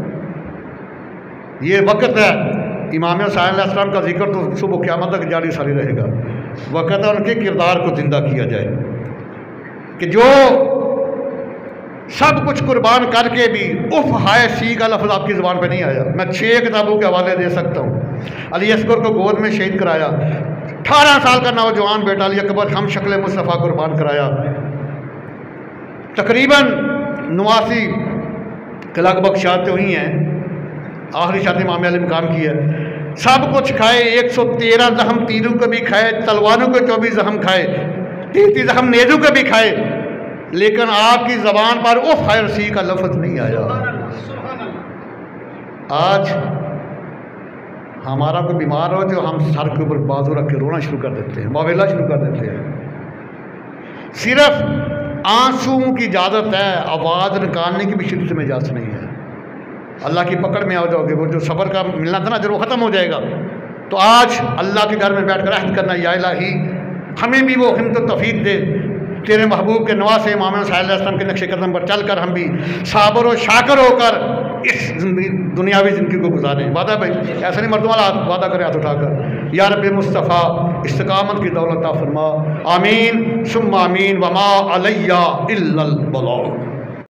یہ وقت ہے امام حسین علیہ السلام کا ذکر تو صبح قیامت تک جاری ساری رہے گا، وقت ہے ان کے کردار کو زندہ کیا جائے، کہ جو سب کچھ قربان کر کے بھی اف ہائے سی کا لفظ آپ کی زبان پہ نہیں آیا۔ میں 6 کتابوں کے حوالے دے سکتا ہوں۔ علی اصغر کو گود میں شہید کرایا، 18 سال کا نوجوان بیٹا علی اکبر ہم شکل مصطفیٰ قربان کرایا، تقریباً 89 کے لگ بھگ شہادتیں ہوئی ہیں، آخری شہادت امام علی مقام کی ہے۔ سب کچھ کھائے، 113 زخم تیروں کو بھی کھائے، تلواروں کو 24 زخم کھائے، 30 زخم نیزوں کو بھی کھائے، لیکن آپ کی زبان پر اف ہائے رسی کا لفظ نہیں آیا۔ آج ہمارا کوئی بیمار ہو جو ہم سر کے اوپر بازو رکھ کے رونا شروع کر دیتے ہیں، واویلا شروع کر دیتے ہیں۔ صرف آنسوؤں کی اجازت ہے، آواز نکالنے کی بھی شدت میں اجازت نہیں ہے۔ اللہ کی پکڑ میں آ جاؤ گے، وہ جو صبر کا ملنا تھا نا جب وہ ختم ہو جائے گا، تو آج اللہ کے گھر میں بیٹھ کر عہد کرنا، یا الہی ہمیں بھی وہ ہمت و توفیق دے، تیرے محبوب کے نواسے امام حسین علیہ السلام کے نقش قدم پر چل کر ہم بھی صابر و شاکر ہو کر اس دنیاوی زندگی کو گزاریں۔ وعدہ بھائی ایسا نہیں مردوں والا وعدہ کرے ہاتھ اٹھا کر، یا رب مصطفیٰ استقامت کی دولت عطا فرما، آمین ثم آمین، وما علیہ الا البلاغ۔